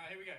Here we go.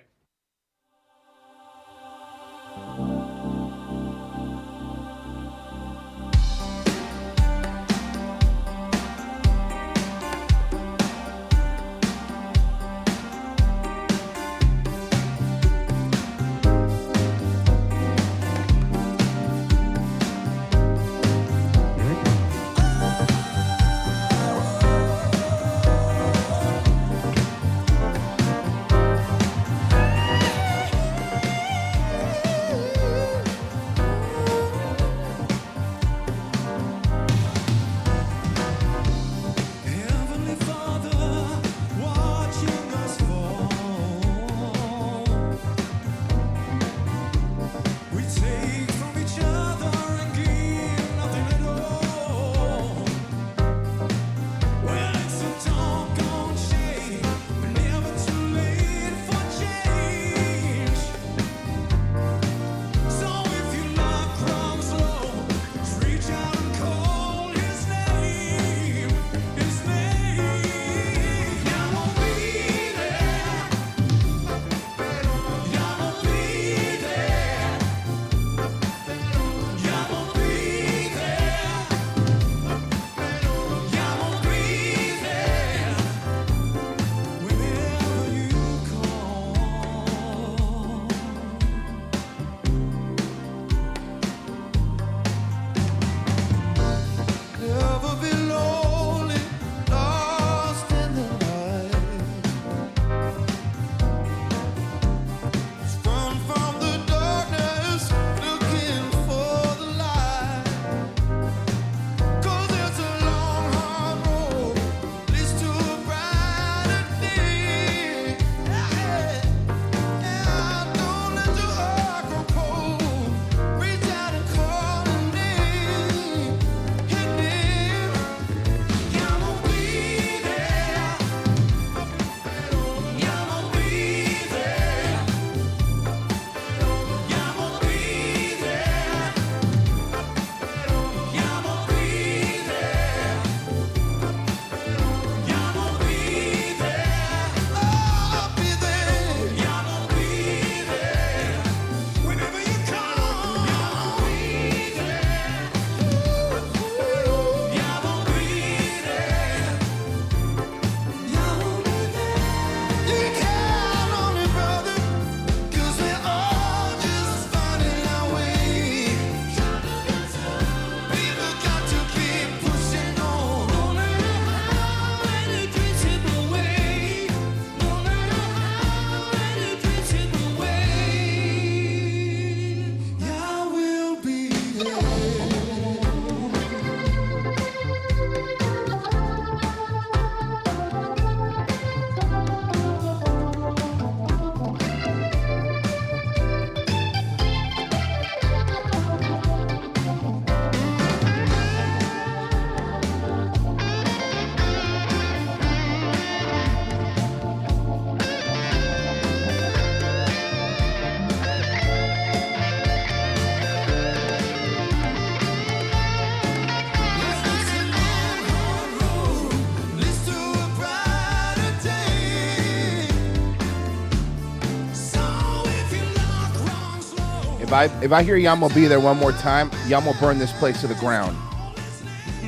If I hear Yam will be there one more time, Yam will burn this place to the ground.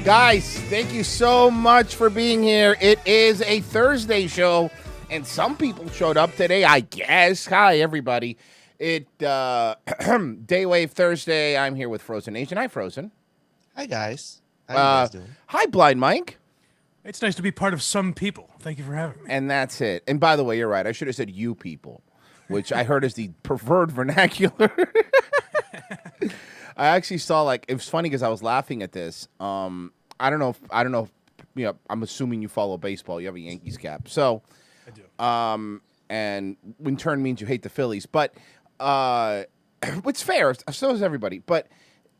Guys, thank you so much for being here. It is a Thursday show, and some people showed up today, I guess. Hi, everybody. Daywave Thursday. I'm here with Frozen Nation. Hi, Frozen. Hi, guys. How you guys doing? Hi, Blind Mike. It's nice to be part of some people. Thank you for having me. And that's it. And by the way, you're right. I should have said you people, which I heard is the preferred vernacular. I actually saw, like, it was funny because I was laughing at this. I don't know if, you know, I'm assuming you follow baseball. You have a Yankees cap. So, I do. And in turn means you hate the Phillies. But it's fair. So does everybody. But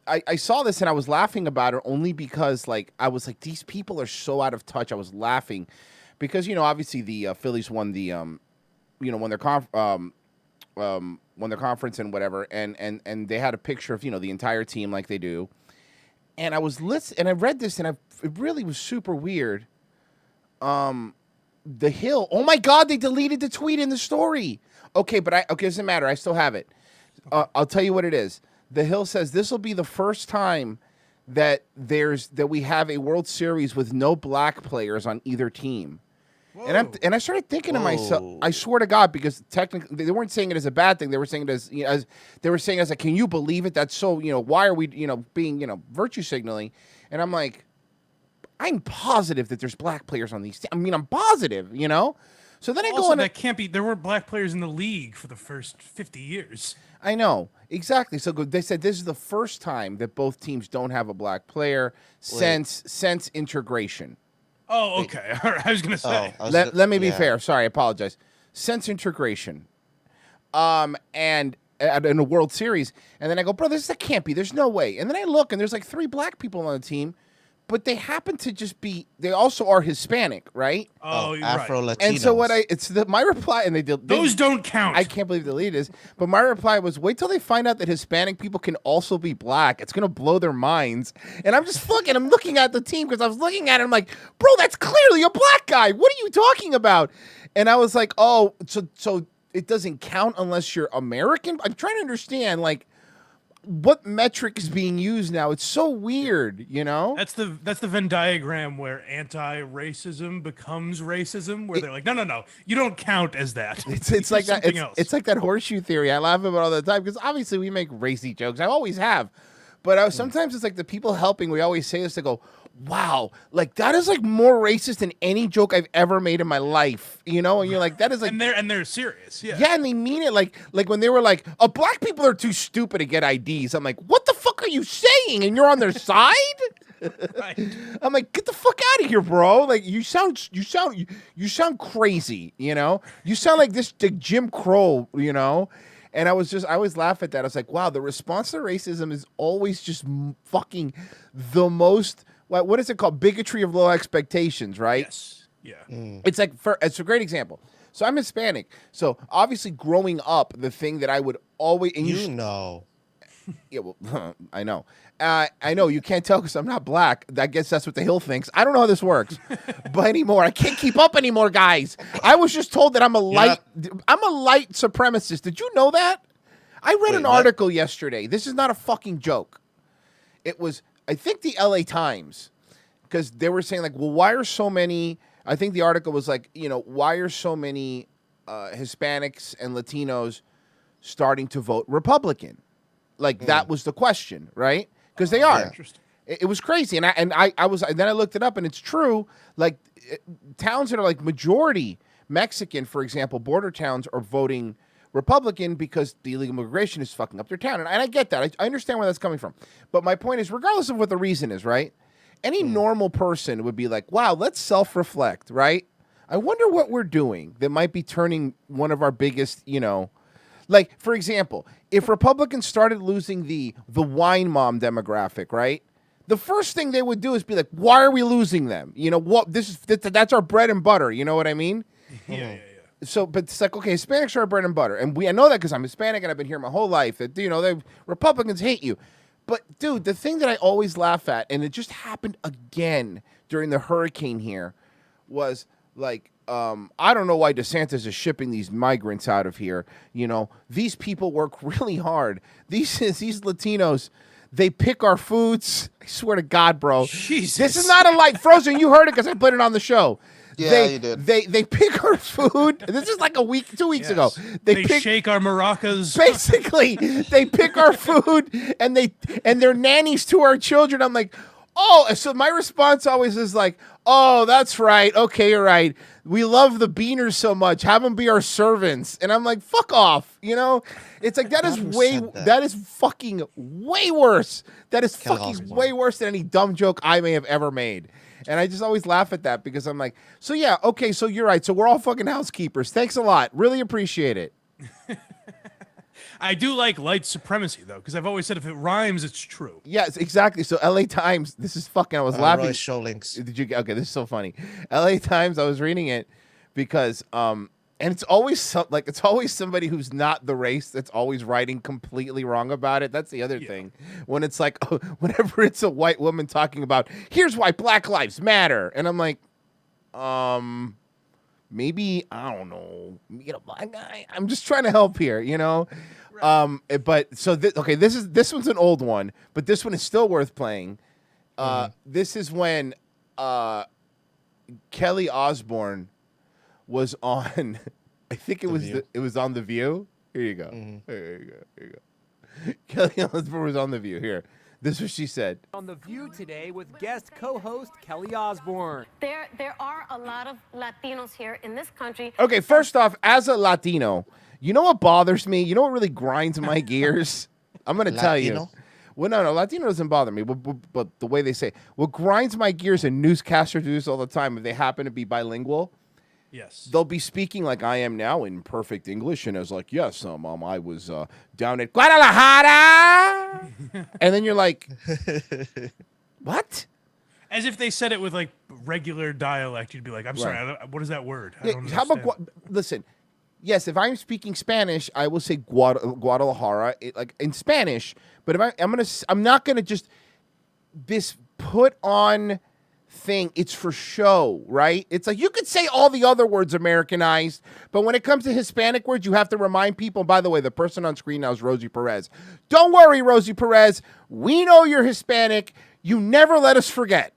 I saw this and I was laughing about it only because, like, I was like, these people are so out of touch. I was laughing because, you know, obviously the Phillies won the, you know, won their conference and whatever, and they had a picture of, you know, the entire team like they do. And I was and I read this and it really was super weird. The Hill. Oh my God, they deleted the tweet in the story. Okay, but it doesn't matter. I still have it. I'll tell you what it is. The Hill says this will be the first time that we have a World Series with no black players on either team. And I started thinking to myself, I swear to God, because technically they weren't saying it as a bad thing. They were saying it as they were saying as like, can you believe it? That's so, why are we, being, virtue signaling? And I'm like, I'm positive that there's black players on these. I mean, I'm positive, So then I go on. That can't be. There weren't black players in the league for the first 50 years. I know exactly. So they said this is the first time that both teams don't have a black player since integration. Oh, okay. All right. I was gonna say. Let me be fair. Sorry, I apologize. Since integration, and in a World Series, and then I go, bro, that can't be. There's no way. And then I look, and there's like 3 black people on the team. But they happen to just be. They also are Hispanic, right? Oh, Afro Latinos. And so my reply, and those don't count. I can't believe the lead is. But my reply was, wait till they find out that Hispanic people can also be black. It's gonna blow their minds. And I'm just I'm looking at the team because I was looking at it. I'm like, bro, that's clearly a black guy. What are you talking about? And I was like, oh, so it doesn't count unless you're American. I'm trying to understand, like, what metric is being used now. It's so weird, That's the Venn diagram where anti-racism becomes racism, where they're like, no, you don't count as that. It's like that. It's like that horseshoe theory. I laugh about it all the time because obviously we make racy jokes. I always have, but sometimes it's like the people helping. We always say this to go, wow, like that is like more racist than any joke I've ever made in my life, And you're like, that is like, and they're serious, yeah. Yeah, and they mean it. Like when they were like, "Oh, black people are too stupid to get IDs." I'm like, what the fuck are you saying? And you're on their side? Right. I'm like, get the fuck out of here, bro! Like you sound crazy, You sound like the Jim Crow, And I always laugh at that. I was like, wow, the response to racism is always just fucking the most. What is it called? Bigotry of low expectations, right? Yes. Yeah. It's like it's a great example. So I'm Hispanic. So obviously, growing up, the thing that I would always yeah, well, I know. I know you can't tell because I'm not black. I guess that's what the Hill thinks. I don't know how this works, but anymore, I can't keep up anymore, guys. I was just told that I'm a light supremacist. Did you know that? I read an article yesterday. This is not a fucking joke. It was, I think, the LA Times, because they were saying like, well, why are so many? I think the article was like, why are so many Hispanics and Latinos starting to vote Republican? Like that was the question, right? Because they are. Interesting. It was crazy, and then I looked it up, and it's true. Like towns that are like majority Mexican, for example, border towns are voting Republican because the illegal immigration is fucking up their town, and I get that. I understand where that's coming from. But my point is, regardless of what the reason is, right? Any normal person would be like, "Wow, let's self-reflect," right? I wonder what we're doing that might be turning one of our biggest, Like, for example, if Republicans started losing the wine mom demographic, right? The first thing they would do is be like, why are we losing them? That's our bread and butter. You know what I mean? Yeah. So, but it's like, okay, Hispanics are our bread and butter. And I know that because I'm Hispanic and I've been here my whole life that, Republicans hate you. But, dude, the thing that I always laugh at, and it just happened again during the hurricane here, was like, I don't know why DeSantis is shipping these migrants out of here. These people work really hard. These Latinos, they pick our foods. I swear to God, bro. Jesus. This is not a light. Frozen, you heard it because I put it on the show. Yeah, you did. They pick our food. This is like 2 weeks ago. They shake our maracas. Basically, they pick our food and they're nannies to our children. I'm like, oh, so my response always is like, oh, that's right. Okay, you're right. We love the beaners so much. Have them be our servants. And I'm like, fuck off. It's like that is fucking way worse. That is fucking way worse than any dumb joke I may have ever made. And I just always laugh at that because I'm like, so yeah, okay, so you're right. So we're all fucking housekeepers. Thanks a lot. Really appreciate it. I do like light supremacy, though, because I've always said if it rhymes, it's true. Yes, exactly. So LA Times, this is fucking, I was laughing. Roy show links. Okay, this is so funny. LA Times, I was reading it because, and it's always somebody who's not the race that's always writing completely wrong about it. That's the other thing. When it's like, whenever it's a white woman talking about, here's why Black Lives Matter. And I'm like, maybe I don't know, get a black guy. I'm just trying to help here, you know. But so okay, this one's an old one, but this one is still worth playing. This is when Kelly Osbourne was on. I think it was on The View. Here you go. Here you go. Kelly Osbourne was on The View. Here. This is what she said. On The View today with guest co-host Kelly Osbourne. There are a lot of Latinos here in this country. Okay, first off, as a Latino, you know what bothers me? You know what really grinds my gears? I'm going to tell you. Well, no, Latino doesn't bother me, but the way they say it. What grinds my gears, and newscasters do this all the time, if they happen to be bilingual, yes, they'll be speaking like I am now in perfect English, and I was like, yes, Mom, I was down at Guadalajara. And then you're like, what? As if they said it with like regular dialect. You'd be like, I'm sorry, what is that word? I don't how about, listen, yes, if I'm speaking Spanish, I will say Guadalajara, like in Spanish, but if I'm not gonna just this put on thing. It's for show, right? It's like you could say all the other words Americanized, but when it comes to Hispanic words, you have to remind people. By the way, the person on screen now is Rosie Perez. Don't worry, Rosie Perez. We know you're Hispanic. You never let us forget.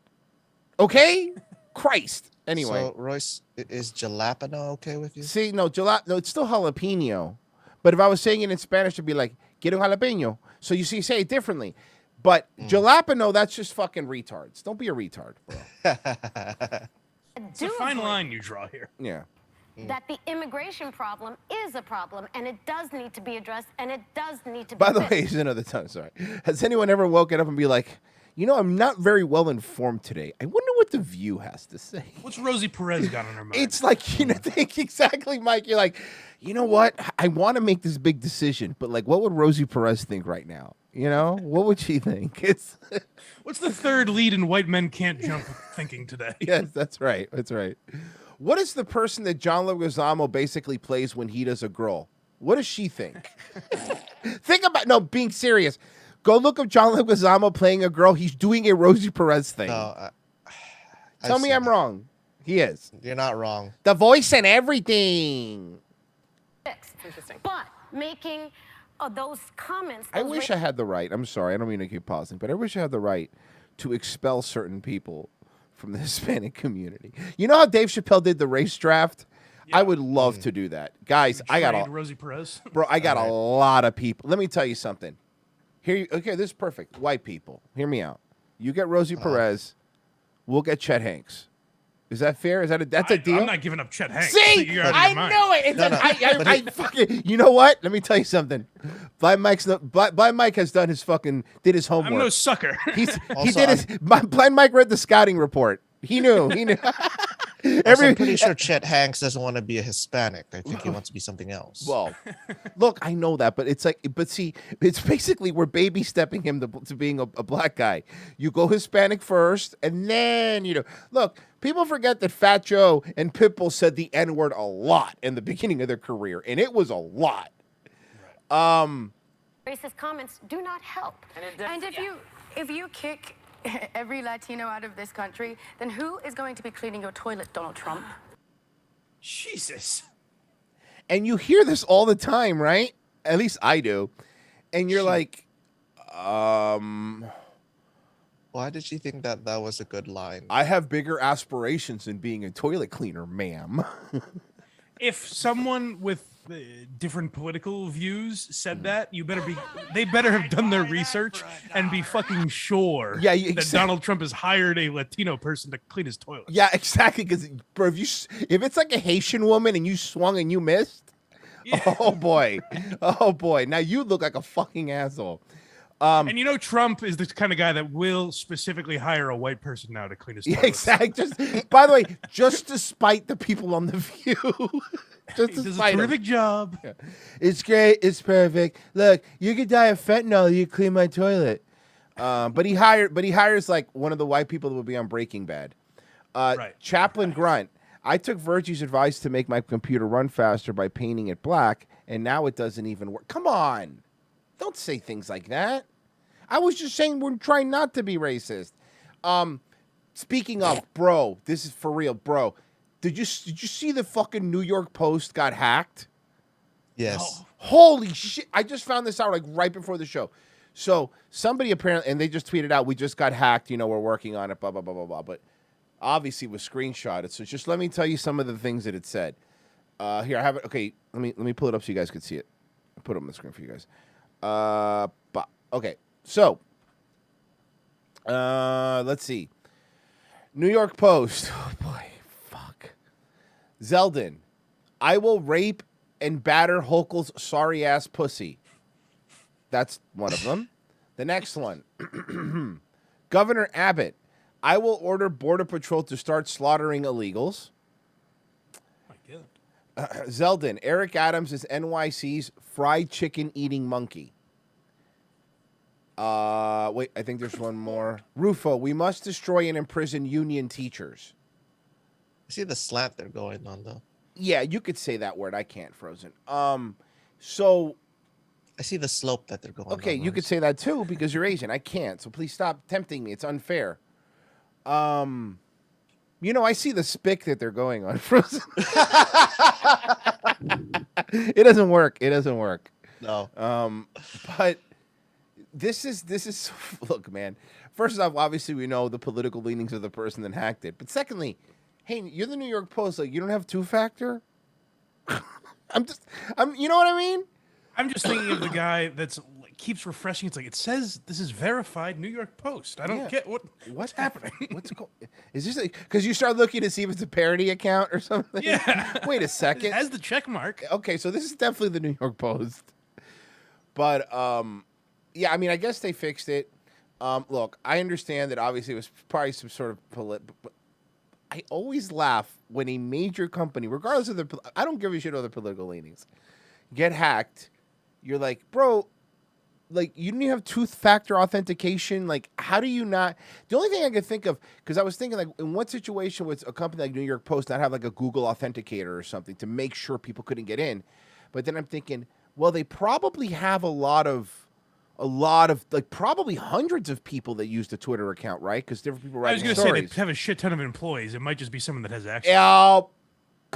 Okay? Christ. Anyway. So, Royce, is jalapeno okay with you? See, no, it's still jalapeno. But if I was saying it in Spanish, it'd be like, quiero jalapeno. So you see, say it differently. But jalapeno, that's just fucking retards. Don't be a retard, bro. It's a fine line you draw here. Yeah. That the immigration problem is a problem, and it does need to be addressed, and it does need to be By the fixed. way, here's another time, sorry. Has anyone ever woken up and be like, you know, I'm not very well informed today. I wonder what The View has to say. What's Rosie Perez got on her mind? It's like, you know, exactly, Mike. You're like, you know what? I want to make this big decision, but like, what would Rosie Perez think right now? You know, what would she think? It's What's the third lead in White Men Can't Jump thinking today? Yes, that's right. That's right. What is the person that John Leguizamo basically plays when he does a girl? What does she think? Think about, no, being serious. Go look up John Leguizamo playing a girl. He's doing a Rosie Perez thing. No, Tell me I'm wrong. He is. You're not wrong. The voice and everything. Interesting. But making those comments. I wish I had the right. I'm sorry. I don't mean to keep pausing, but I wish I had the right to expel certain people from the Hispanic community. You know how Dave Chappelle did the race draft? Yeah. I would love to do that. Guys, I got Rosie Perez. Bro, I got a lot of people. Let me tell you something. Okay, this is perfect. White people, hear me out. You get Rosie Perez, we'll get Chet Hanks. Is that fair? That's a deal? I'm not giving up Chet Hanks. See, I knew it. I fucking. You know what? Let me tell you something. Blind Mike has done his did his homework. I'm no sucker. Blind Mike read the scouting report. He knew. I'm pretty sure Chet Hanks doesn't want to be a Hispanic. I think he wants to be something else. Well, look, I know that, but it's like, see, it's basically we're baby stepping him to being a black guy. You go Hispanic first, and then look. People forget that Fat Joe and Pitbull said the N-word a lot in the beginning of their career, and it was a lot. Racist comments do not help. And if you kick every Latino out of this country, then who is going to be cleaning your toilet, Donald Trump? Jesus. And you hear this all the time, right? At least I do. And you're like, Why did she think that was a good line? I have bigger aspirations than being a toilet cleaner, ma'am. If someone with different political views said that, they better have done their research and be fucking sure that Donald Trump has hired a Latino person to clean his toilet. Yeah, exactly. Because, bro, if it's like a Haitian woman and you swung and you missed, oh boy. Now you look like a fucking asshole. And Trump is the kind of guy that will specifically hire a white person now to clean his toilet. Yeah, exactly. By the way, just to spite the people on The View. He does a terrific job. Yeah. It's great. It's perfect. Look, you could die of fentanyl. You clean my toilet. But he hires like one of the white people that would be on Breaking Bad. Chaplain Grunt. I took Virgie's advice to make my computer run faster by painting it black, and now it doesn't even work. Come on. Don't say things like that. I was just saying we're trying not to be racist. Speaking of, bro, this is for real, bro. Did you see the fucking New York Post got hacked? Yes. Oh. Holy shit! I just found this out like right before the show. So somebody apparently, and they just tweeted out, "We just got hacked. You know, we're working on it." Blah blah blah blah blah. But obviously, it was screenshotted. So just let me tell you some of the things that it said. Here I have it. Okay, let me pull it up so you guys could see it. I'll put it on the screen for you guys. But okay, so let's see. New York Post. Oh boy, fuck. Zeldin, I will rape and batter Hochul's sorry ass pussy. That's one of them. The next one. Governor Abbott, I will order Border Patrol to start slaughtering illegals. My God. Zeldin, Eric Adams is NYC's fried chicken eating monkey. Wait, I think there's one more. Rufo, we must destroy and imprison union teachers. I see the slant they're going on, though. Yeah, you could say that word. I can't, Frozen. So I see the slope that they're going on. okay, you could say that too because you're Asian. I can't. So please stop tempting me. It's unfair. You know, I see the spick that they're going on, Frozen. It doesn't work. It doesn't work. No. But this is look, man. First off, obviously we know the political leanings of the person that hacked it. But secondly, hey, you're the New York Post. Like, you don't have two-factor? You know what I mean? I'm just thinking of the guy that's keeps refreshing. It's like, it says this is verified New York Post. I don't get what's happening. Is this because you start looking to see if it's a parody account or something? Yeah. Wait a second. It has the check mark. Okay, so this is definitely the New York Post. But yeah, I mean, I guess they fixed it. Look, I understand that obviously it was probably some sort of but I always laugh when a major company, regardless of I don't give a shit about their political leanings, get hacked. You're like, bro, like, you didn't have two-factor authentication. Like, how do you not? The only thing I could think of, because I was thinking, like, in what situation would a company like New York Post not have like a Google Authenticator or something to make sure people couldn't get in? But then I'm thinking, well, they probably have a lot of like probably hundreds of people that use the Twitter account, right? Because different people write. I was going to say they have a shit ton of employees. It might just be someone that has access.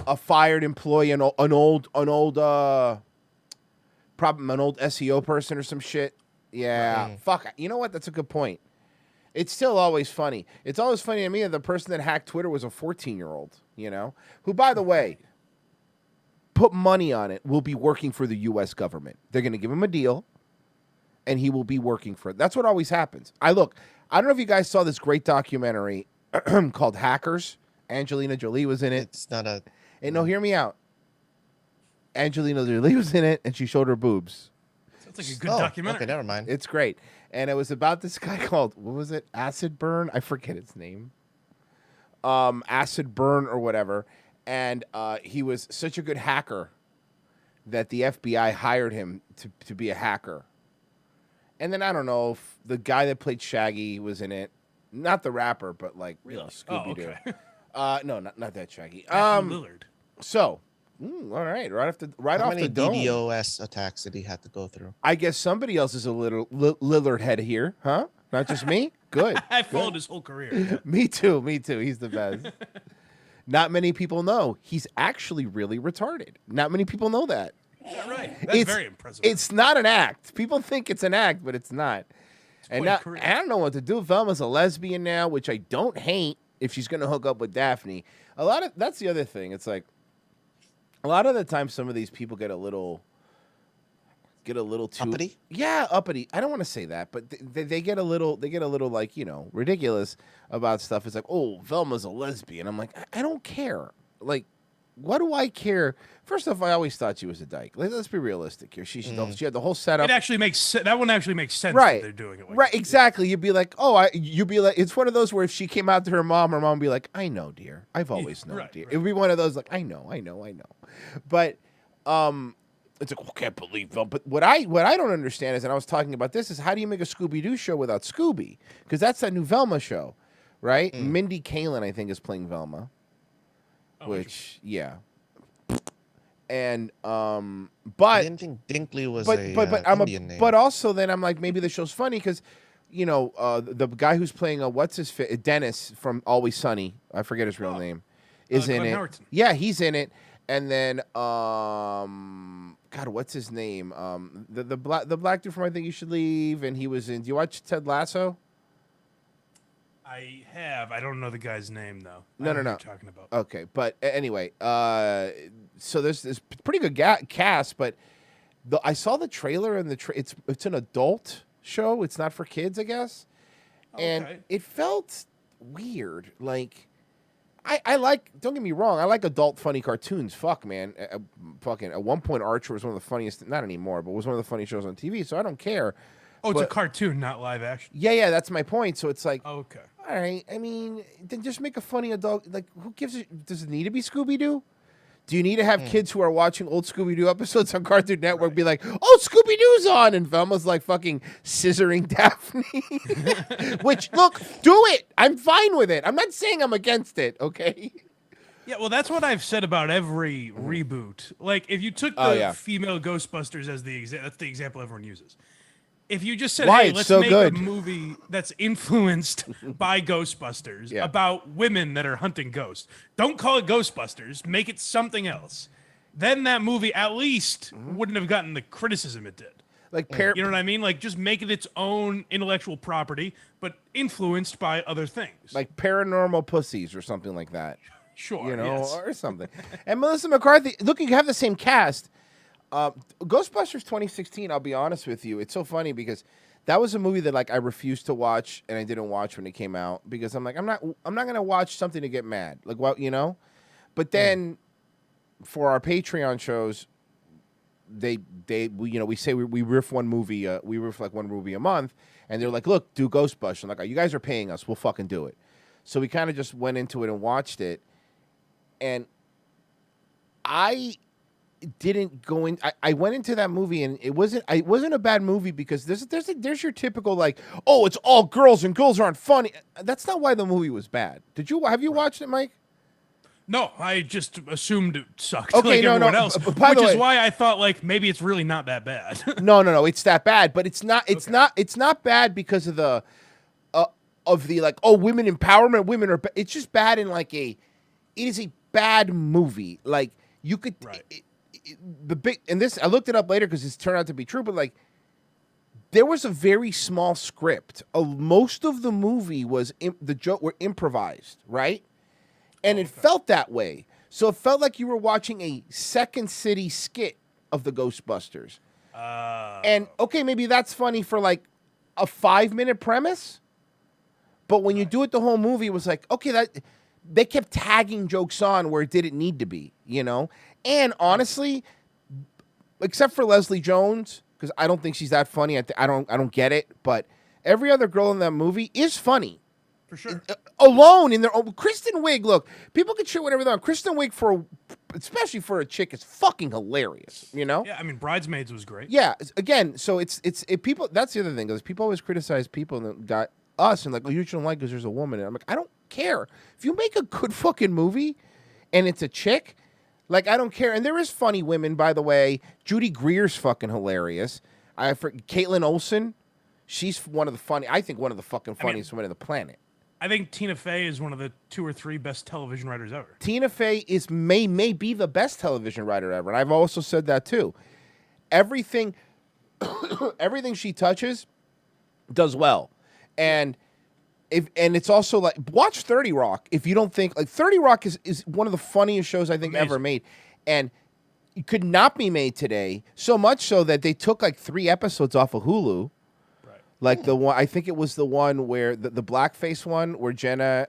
A fired employee, an old probably an old SEO person or some shit. Yeah, fuck. You know what? That's a good point. It's still always funny. It's always funny to me that the person that hacked Twitter was a 14-year-old, you know, who, by the way, put money on it, will be working for the U.S. government. They're going to give him a deal, and he will be working for it. That's what always happens. I don't know if you guys saw this great documentary called Hackers. Angelina Jolie was in it. It's not a... And no, hear me out. Angelina Jolie was in it, and she showed her boobs. Sounds like a good documentary. Okay, never mind. It's great. And it was about this guy called, what was it? Acid Burn? I forget his name. Acid Burn or whatever. And he was such a good hacker that the FBI hired him to be a hacker. And then I don't know if the guy that played Shaggy was in it. Not the rapper, but like, really? Scooby-Doo. Oh, okay. No, not that Shaggy. Lillard. So... all right, right off the How many dome. DDoS attacks did he have to go through? I guess somebody else is a little Lillard head here, huh? Not just me. Good. I followed his whole career. Yeah. Me too. He's the best. Not many people know he's actually really retarded. Not many people know that. Yeah, right. That's very impressive. It's not an act. People think it's an act, but it's not. And now, I don't know what to do. Velma's a lesbian now, which I don't hate if she's going to hook up with Daphne. That's the other thing. It's like, a lot of the time, some of these people get a little too uppity. Yeah, uppity. I don't want to say that, but they get a little like, you know, ridiculous about stuff. It's like, oh, Velma's a lesbian. I'm like, I don't care. Like, what do I care? First off, I always thought she was a dyke. Let's be realistic here. She had the whole setup. It actually makes that one actually makes sense. Right, that they're doing it. Like right, exactly. You'd be like, you'd be like, it's one of those where if she came out to her mom would be like, I know, dear. I've always known, dear. Right. It would be one of those like, I know. But it's like, I can't believe them. But what I don't understand is, and I was talking about this, is how do you make a Scooby-Doo show without Scooby? Because that's that new Velma show, right? Mindy Kaling, I think, is playing Velma. Which, yeah. And but I didn't think Dinkley was Indian name. But also then I'm like, maybe the show's funny because, you know, the guy who's playing Dennis from Always Sunny, I forget his real name, is in Glenn it. Howerton. Yeah, he's in it. And then God, what's his name? The black dude from I Think You Should Leave, and he was in. Do you watch Ted Lasso? I have. I don't know the guy's name though. No. What you're talking about. Okay, but anyway, so there's this pretty good cast, but I saw the trailer and it's an adult show. It's not for kids, I guess, and it felt weird. Like I like. Don't get me wrong. I like adult funny cartoons. Fuck, man. Fucking at one point, Archer was one of the funniest. Not anymore, but was one of the funniest shows on TV. So I don't care. Oh, it's a cartoon, not live action. Yeah, that's my point. So it's like, okay, all right. I mean, then just make a funny adult. Like, who gives it? Does it need to be Scooby Doo? Do you need to have kids who are watching old Scooby Doo episodes on Cartoon Network be like, "Oh, Scooby Doo's on," and Velma's like fucking scissoring Daphne? Which, look, do it. I'm fine with it. I'm not saying I'm against it. Okay. Yeah, well, that's what I've said about every reboot. Like, if you took the female Ghostbusters as that's the example everyone uses. If you just said, "Hey, let's make a movie that's influenced by Ghostbusters about women that are hunting ghosts," don't call it Ghostbusters, make it something else. Then that movie at least wouldn't have gotten the criticism it did. Like, you know what I mean? Like, just make it its own intellectual property, but influenced by other things, like Paranormal Pussies or something like that. Sure, you know, or something. And Melissa McCarthy, look, you have the same cast. Ghostbusters 2016, I'll be honest with you, it's so funny because that was a movie that like I refused to watch and I didn't watch when it came out because I'm like I'm not gonna watch something to get mad, like, what, you know. But then for our Patreon shows, we say we riff one movie, we riff like one movie a month, and they're like, look, do Ghostbusters. I'm like, you guys are paying us, we'll fucking do it. So we kind of just went into it and watched it, and I didn't go in. I went into that movie and it wasn't a bad movie because there's your typical like, oh, it's all girls and girls aren't funny. That's not why the movie was bad. Have you watched it, Mike? No, I just assumed it sucked okay, like everyone else, which is why I thought like maybe it's really not that bad. No, it's that bad, but it's not. It's not bad because of the like, oh, women empowerment, women are. It's just bad in like it is a bad movie. Like you could. I looked it up later because it's turned out to be true, but like there was a very small script. Most of the movie was the joke were improvised, right? And it felt that way. So it felt like you were watching a Second City skit of the Ghostbusters. And okay, maybe that's funny for like a 5-minute premise, but when you do it the whole movie, it was like, okay, that they kept tagging jokes on where it didn't need to be, you know? And honestly, except for Leslie Jones, because I don't think she's that funny. I don't get it. But every other girl in that movie is funny, for sure. Alone in their own. Kristen Wiig, look, people can shit whatever they want. Kristen Wiig especially for a chick, is fucking hilarious. You know? Yeah, I mean, Bridesmaids was great. Yeah, again, so it's people. That's the other thing, because people always criticize people and got us and like, oh, you shouldn't like because there's a woman. And I'm like, I don't care if you make a good fucking movie and it's a chick. Like, I don't care. And there is funny women, by the way. Judy Greer's fucking hilarious. Caitlin Olsen, she's one of the fucking funniest women on the planet. I think Tina Fey is one of the 2 or 3 best television writers ever. Tina Fey may be the best television writer ever. And I've also said that too. Everything she touches does well. And it's also like, watch 30 Rock if you don't think, like, 30 Rock is one of the funniest shows I think ever made, and it could not be made today, so much so that they took like 3 episodes off of Hulu. Right. Like the one, I think it was the one where the blackface one where Jenna.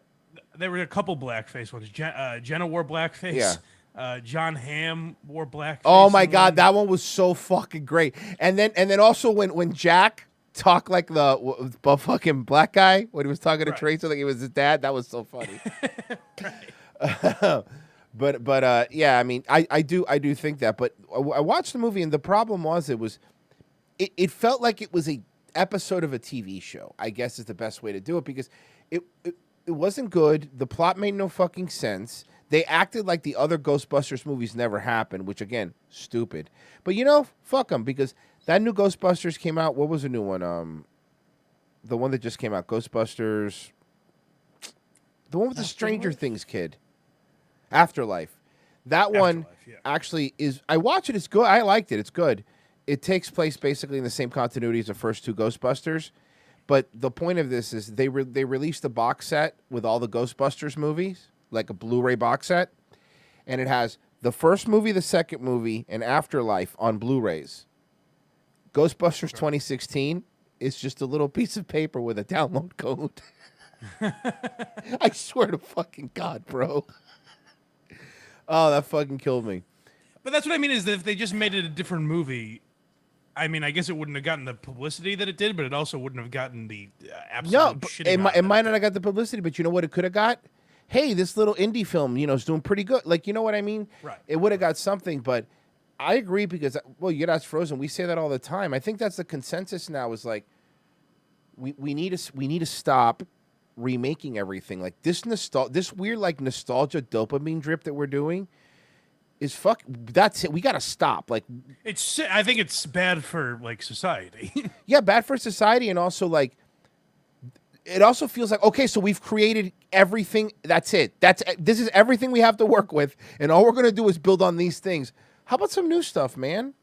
There were a couple blackface ones. Jenna wore blackface. Yeah. John Hamm wore blackface. Oh my God, that one was so fucking great. And then also when Jack talk like the fucking black guy when he was talking to Tracer like he was his dad. That was so funny. But yeah, I mean, I do think that. But I watched the movie, and the problem was it felt like it was a episode of a TV show, I guess is the best way to do it, because it wasn't good. The plot made no fucking sense. They acted like the other Ghostbusters movies never happened, which, again, stupid. But, fuck them, because that new Ghostbusters came out. What was the new one? The one that just came out, Ghostbusters. The one with the Stranger Things kid. Afterlife. That one actually is. I watch it. It's good. I liked it. It's good. It takes place basically in the same continuity as the first two Ghostbusters. But the point of this is they released a box set with all the Ghostbusters movies, like a Blu-ray box set, and it has the first movie, the second movie, and Afterlife on Blu-rays. Ghostbusters 2016 is just a little piece of paper with a download code. I swear to fucking God, bro. Oh, that fucking killed me. But that's what I mean is that if they just made it a different movie, I mean, I guess it wouldn't have gotten the publicity that it did, but it also wouldn't have gotten the absolute shitting. It might not have got the publicity, but you know what it could have got? Hey, this little indie film, is doing pretty good. Like, you know what I mean? Right. It would have got something, but I agree because, well, you get us Frozen. We say that all the time. I think that's the consensus now is like, we need to stop remaking everything. Like this weird like nostalgia dopamine drip that we're doing is that's it. We got to stop. Like I think it's bad for like society. Yeah, bad for society, and also like it also feels like, okay, so we've created everything. That's it. This is everything we have to work with, and all we're gonna do is build on these things. How about some new stuff, man?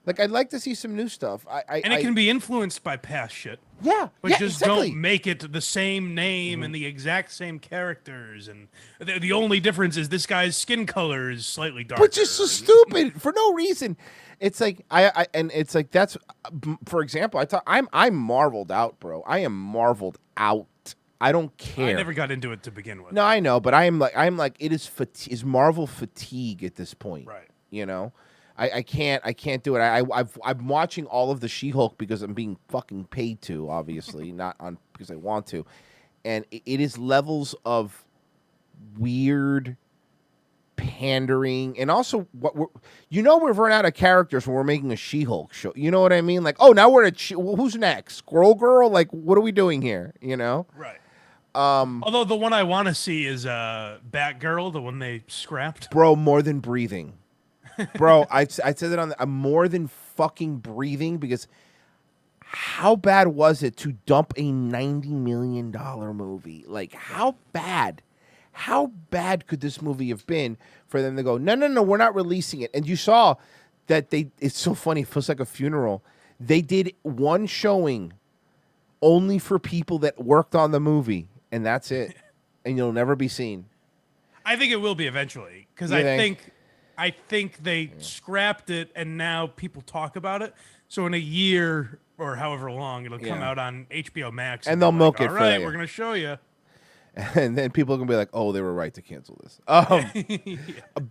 Like, I'd like to see some new stuff. And it can be influenced by past shit. Yeah, but just exactly. Don't make it the same name and the exact same characters. And the only difference is this guy's skin color is slightly darker. But just so stupid for no reason. It's like and it's like that's, for example, I'm marveled out, bro. I am marveled out. I don't care. I never got into it to begin with. No, I know, but I'm like it is Marvel fatigue at this point. Right. You know. I can't do it. I'm watching all of the She-Hulk because I'm being fucking paid to, obviously, not on because I want to, and it is levels of weird pandering, and also we've run out of characters when we're making a She-Hulk show. You know what I mean? Like, oh, now we're at who's next? Squirrel Girl? Like, what are we doing here? You know? Right. Although the one I want to see is Batgirl, the one they scrapped. Bro, more than breathing. Bro, I said that I'm more than fucking breathing because how bad was it to dump a $90 million movie? Like, how bad could this movie have been for them to go, no, we're not releasing it? And you saw that it's so funny, it feels like a funeral. They did one showing only for people that worked on the movie, and that's it. And you'll never be seen. I think it will be eventually, because I think they scrapped it, and now people talk about it. So in a year or however long, it'll come out on HBO Max, and they'll milk it. All right, we're gonna show you. And then people are gonna be like, "Oh, they were right to cancel this."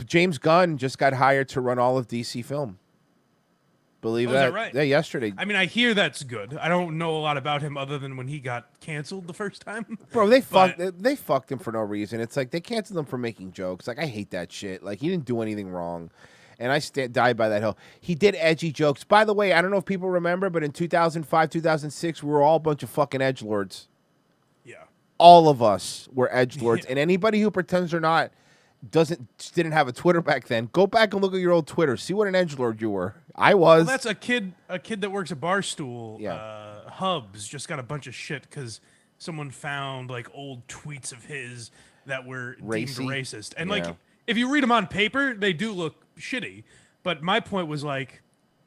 James Gunn just got hired to run all of DC film. Believe that? Is that right? Yeah, yesterday. I mean, I hear that's good. I don't know a lot about him other than when he got canceled the first time. Bro, they fucked him for no reason. It's like they canceled him for making jokes. Like, I hate that shit. Like, he didn't do anything wrong. And I died by that hill. He did edgy jokes. By the way, I don't know if people remember, but in 2005, 2006, we were all a bunch of fucking edgelords. Yeah. All of us were edgelords. And anybody who pretends they're not didn't have a Twitter back then. Go back and look at your old Twitter. See what an edgelord you were. I was. Well, that's a kid that works at Barstool. Yeah. Hubs just got a bunch of shit because someone found like old tweets of his that were deemed racist. And like, if you read them on paper, they do look shitty. But my point was like,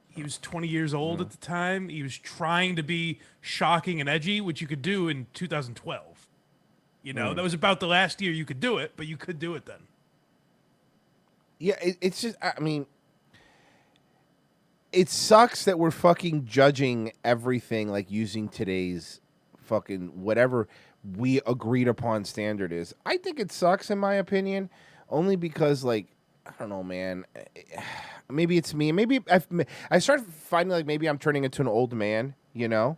he was 20 years old at the time. He was trying to be shocking and edgy, which you could do in 2012. You know, that was about the last year you could do it, but you could do it then. Yeah, it's just, I mean, it sucks that we're fucking judging everything like using today's fucking whatever we agreed upon standard is. I think it sucks in my opinion, only because like, I don't know, man. Maybe it's me. Maybe I started finding like maybe I'm turning into an old man, you know?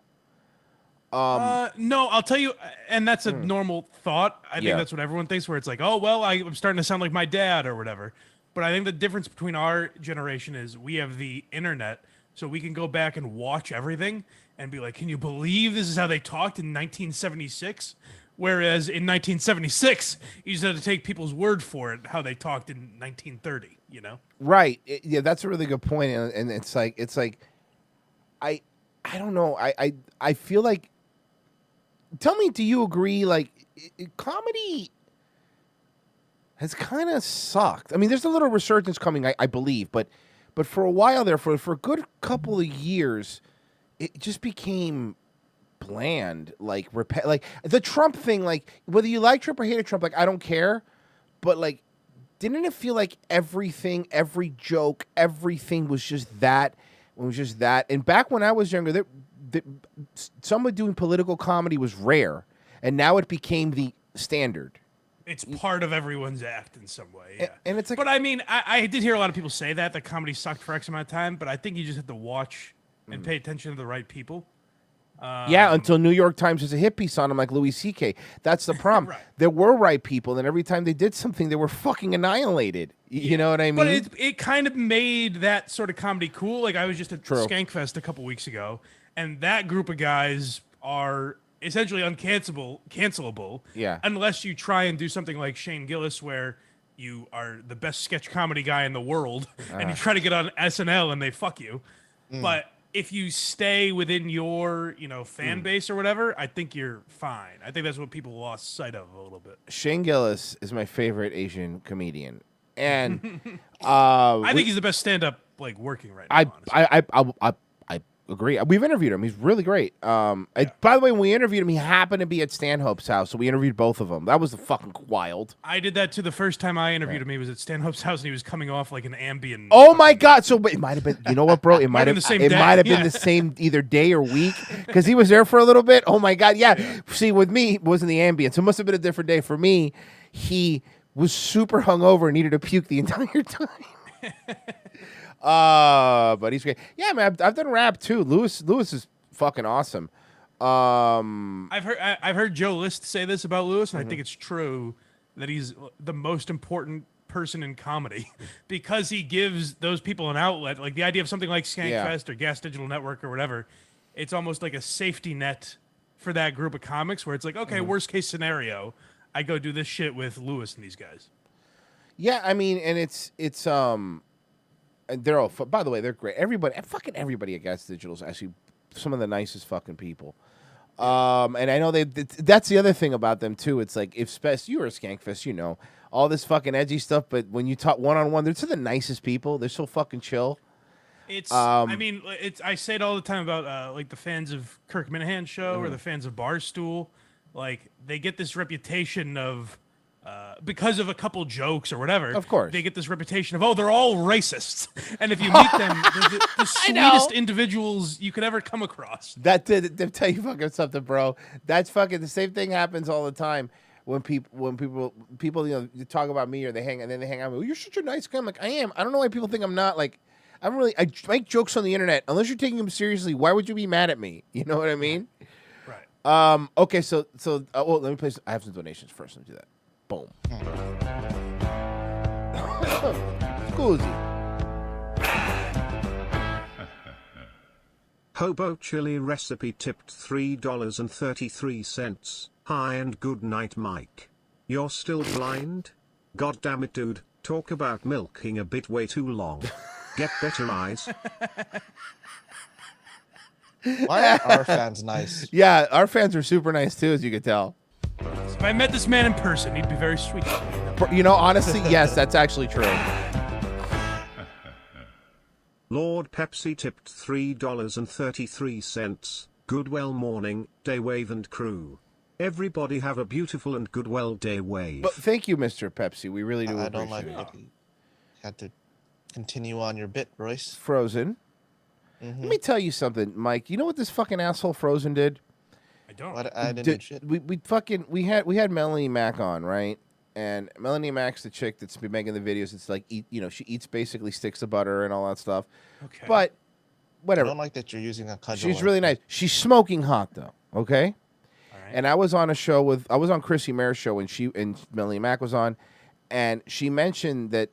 No, I'll tell you, and that's a normal thought. I think that's what everyone thinks, where it's like, oh, well, I'm starting to sound like my dad or whatever. But I think the difference between our generation is we have the internet, so we can go back and watch everything and be like, can you believe this is how they talked in 1976? Whereas in 1976, you just had to take people's word for it, how they talked in 1930, you know? Right. Yeah, that's a really good point. And it's like, I don't know. I feel like, tell me, do you agree? Like, comedy has kind of sucked. I mean, there's a little resurgence coming, I believe, but for a while there, for a good couple of years, it just became bland. Like the Trump thing. Like whether you like Trump or hated Trump, like I don't care, but like, didn't it feel like everything, every joke, everything was just that? It was just that. And back when I was younger, someone doing political comedy was rare, and now it became the standard. It's part of everyone's act in some way, yeah. And it's like, but I mean, I did hear a lot of people say that comedy sucked for X amount of time, but I think you just have to watch and pay attention to the right people. Yeah, until New York Times has a hit piece on him like Louis C.K. That's the problem. Right. There were right people, and every time they did something, they were fucking annihilated. You know what I mean? But it kind of made that sort of comedy cool. Like I was just at Skankfest a couple weeks ago, and that group of guys are essentially cancelable. Yeah. Unless you try and do something like Shane Gillis, where you are the best sketch comedy guy in the world, and you try to get on SNL and they fuck you. But if you stay within your, fan base or whatever, I think you're fine. I think that's what people lost sight of a little bit. Shane Gillis is my favorite Asian comedian, and I think he's the best stand-up working right now. I agree. We've interviewed him. He's really great. By the way, when we interviewed him, he happened to be at Stanhope's house, so we interviewed both of them. That was fucking wild. I did that too. The first time I interviewed him, he was at Stanhope's house, and he was coming off like an Ambien. Oh my god! So it might have been. You know what, bro? It might have. It might have been the same either day or week because he was there for a little bit. Oh my god! Yeah. See, with me, it wasn't the Ambien, so it must have been a different day. For me, he was super hungover and needed to puke the entire time. But he's great. Yeah, man, I've done rap too. Lewis is fucking awesome. I've heard Joe List say this about Lewis, and I think it's true that he's the most important person in comedy because he gives those people an outlet. Like the idea of something like Skankfest or Gas Digital Network or whatever, it's almost like a safety net for that group of comics where it's like, okay, worst case scenario, I go do this shit with Lewis and these guys. Yeah, I mean, and it's they're all. By the way, they're great. Fucking everybody at Gas Digital is actually some of the nicest fucking people. And I know that's the other thing about them too. It's like if you were a Skankfest, all this fucking edgy stuff, but when you talk one-on-one, they're the nicest people. They're so fucking chill. It's. I mean, I say it all the time about like the fans of Kirk Minahan's show or the fans of Barstool. Like they get this reputation of. Because of a couple jokes or whatever, of course, they get this reputation of, they're all racists. And if you meet them, they're the sweetest individuals you could ever come across. That did tell you fucking something, bro. That's fucking the same thing happens all the time when people you talk about me or they hang out with me. Oh, you're such a nice guy. I'm like, I am. I don't know why people think I'm not. Like, I make jokes on the internet. Unless you're taking them seriously, why would you be mad at me? You know what I mean? Right. Okay. So let me play. I have some donations first. Let me do that. Boom. Scusi. Hobo chili recipe tipped $3.33. Hi and good night, Mike. You're still blind? God damn it, dude. Talk about milking a bit way too long. Get better eyes. Why are our fans nice? Yeah, our fans are super nice too, as you could tell. If I met this man in person, he'd be very sweet. Honestly, yes, that's actually true. Lord Pepsi tipped $3.33. Goodwell morning, day wave and crew. Everybody have a beautiful and goodwell day wave. But thank you, Mr. Pepsi. We really do I appreciate don't like it. it. Had to continue on your bit, Royce. Frozen. Let me tell you something, Mike. You know what this fucking asshole Frozen did? I don't. I didn't do shit. We had Melanie Mack on, right? And Melanie Mack's the chick that's been making the videos. It's like she eats basically sticks of butter and all that stuff. Okay. But whatever. I don't like that you're using a cudgel. She's really nice. She's smoking hot though. Okay. All right. And I was on a show I was on Chrissy Mayr's show and Melanie Mack was on, and she mentioned that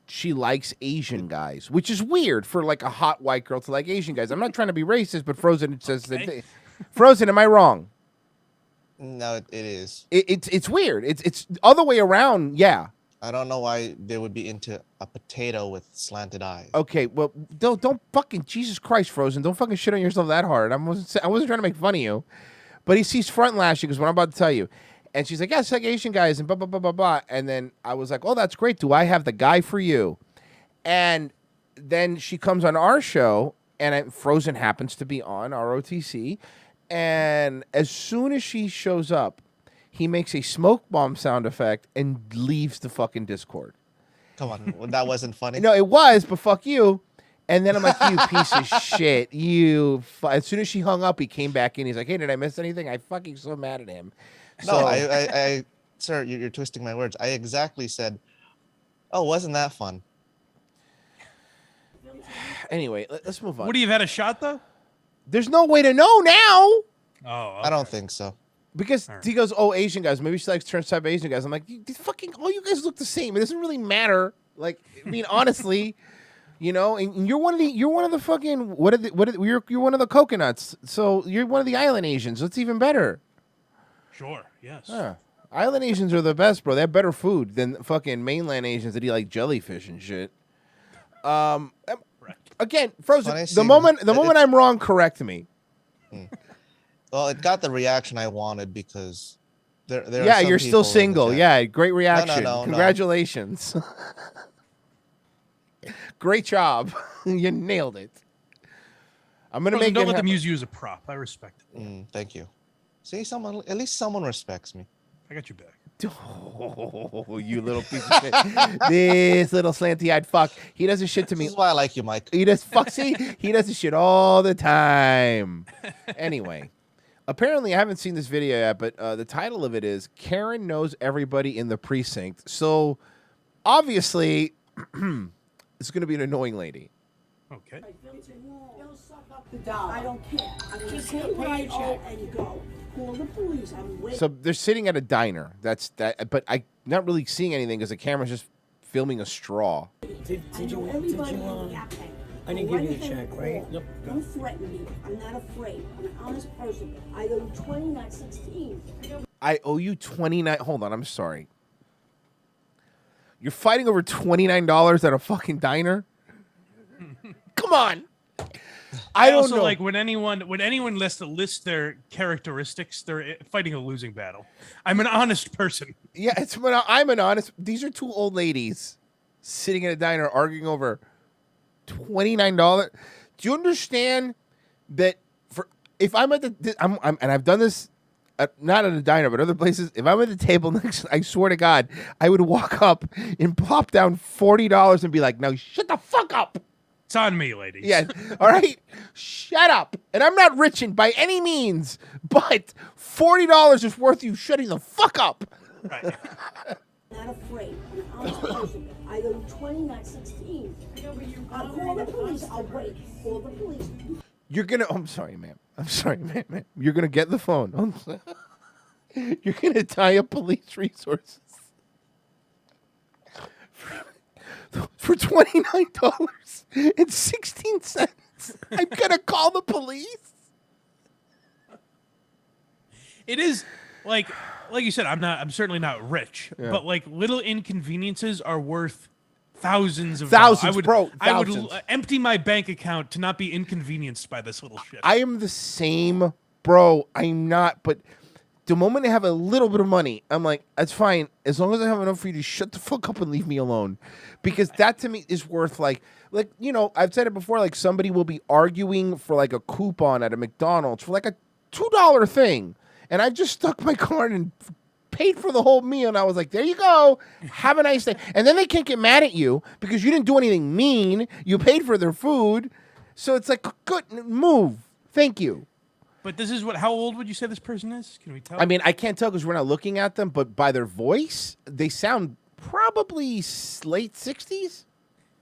she likes Asian guys, which is weird for like a hot white girl to like Asian guys. I'm not trying to be racist, but Frozen says that. Frozen, am I wrong? No, it is. It's weird. It's other way around. Yeah. I don't know why they would be into a potato with slanted eyes. Okay, well, don't fucking Jesus Christ, Frozen. Don't fucking shit on yourself that hard. I wasn't trying to make fun of you, but he sees front lashing is what I'm about to tell you. And she's like, yeah, it's like Asian guys and blah, blah, blah, blah, blah. And then I was like, oh, that's great. Do I have the guy for you? And then she comes on our show, and Frozen happens to be on ROTC. And as soon as she shows up, he makes a smoke bomb sound effect and leaves the fucking Discord. Come on, that wasn't funny. No, it was, but fuck you. And then I'm like, you piece of shit. As soon as she hung up, he came back in. He's like, hey, did I miss anything? I fucking so mad at him. No, I sir, you're twisting my words. I exactly said, oh, wasn't that fun? Anyway, let's move on. What, do you have had a shot, though? There's no way to know now. Oh, okay. I don't think so. Because he goes, oh, Asian guys. Maybe she likes trans type Asian guys. I'm like, all you guys look the same. It doesn't really matter. Like, I mean, honestly, you know, and you're one of the fucking, you're one of the coconuts. So you're one of the island Asians. That's even better. Sure, yes. Island Asians are the best, bro. They have better food than fucking mainland Asians that eat like jellyfish and shit. Again, Frozen, the moment I'm wrong, correct me. Well, it got the reaction I wanted because there are yeah, some you're still people single. that- Yeah, great reaction. No. Congratulations. Great job. You nailed it. I'm gonna Frozen, make don't it let them use you as a prop. I respect it. Thank you. See, at least someone respects me. I got your back. Oh, you little piece of shit. This little slanty-eyed fuck. He does this shit to me. This is why I like you, Mike. He does see, he does this shit all the time. Anyway, apparently I haven't seen this video yet, but the title of it is Karen Knows Everybody in the Precinct. So obviously it's gonna be an annoying lady. Okay. I don't care. I'm just pay your check and go. Call the police. I'm waiting. So they're sitting at a diner. That's that. But I'm not really seeing anything because the camera's just filming a straw. Did you I didn't give you the check, right? Yep. Don't threaten me. I'm not afraid. I'm an honest person. I owe you 20, not 16. I owe you 29. Hold on. I'm sorry. You're fighting over $29 at a fucking diner? Come on. I don't also know. Like when anyone list their characteristics, they're fighting a losing battle. I'm an honest person. Yeah, I'm an honest. These are two old ladies sitting at a diner arguing over $29. Do you understand that? If I'm at the, and I've done this, not at a diner, but other places. If I'm at the table next, I swear to God, I would walk up and plop down $40 and be like, "Now shut the fuck up." It's on me, ladies. Yeah, all right? Shut up. And I'm not riching by any means, but $40 is worth you shutting the fuck up. Right. Not afraid. I'm an honest person. I owe you 20, not 16. I'll call the police. I'll wait. Call the police. You're gonna. I'm sorry, ma'am. I'm sorry, ma'am. You're gonna get the phone. You're gonna tie up police resources for $29.16. I'm gonna call the police. It is like you said. I'm certainly not rich, but like little inconveniences are worth thousands of dollars. I would empty my bank account to not be inconvenienced by this little shit. I am the same, bro. I'm not, but the moment I have a little bit of money, I'm like, that's fine. As long as I have enough for you to shut the fuck up and leave me alone. Because that to me is worth like, you know, I've said it before, like somebody will be arguing for like a coupon at a McDonald's for like a $2 thing. And I just stuck my card and paid for the whole meal. And I was like, there you go. Have a nice day. And then they can't get mad at you because you didn't do anything mean. You paid for their food. So it's like, good move. Thank you. But this is how old would you say this person is? Can we tell? I mean, I can't tell because we're not looking at them, but by their voice, they sound probably late 60s.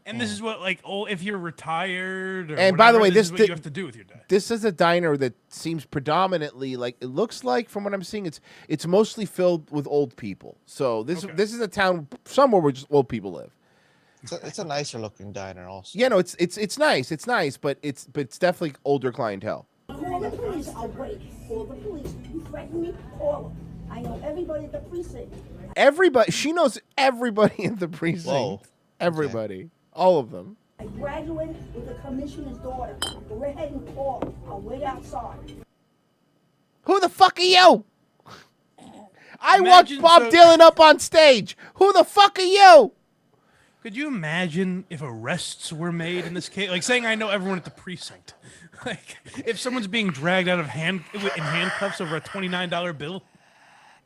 And this is what, like, if you're retired or and whatever, by the way, this is what you have to do with your day. This is a diner that seems predominantly, like, it looks like, from what I'm seeing, it's mostly filled with old people. So this is a town somewhere where just old people live. It's a nicer looking diner also. Yeah, no, it's nice, but it's definitely older clientele. Call the police. I'll wait. Call the police. You threaten me? Call them. I know everybody at the precinct. Everybody, she knows everybody in the precinct. Whoa. Everybody, all of them. I graduated with the commissioner's daughter. Go ahead and call. I'll wait outside. Who the fuck are you? I walked Bob Dylan up on stage. Who the fuck are you? Could you imagine if arrests were made in this case? Like saying I know everyone at the precinct. Like if someone's being dragged out of in handcuffs over a $29 bill.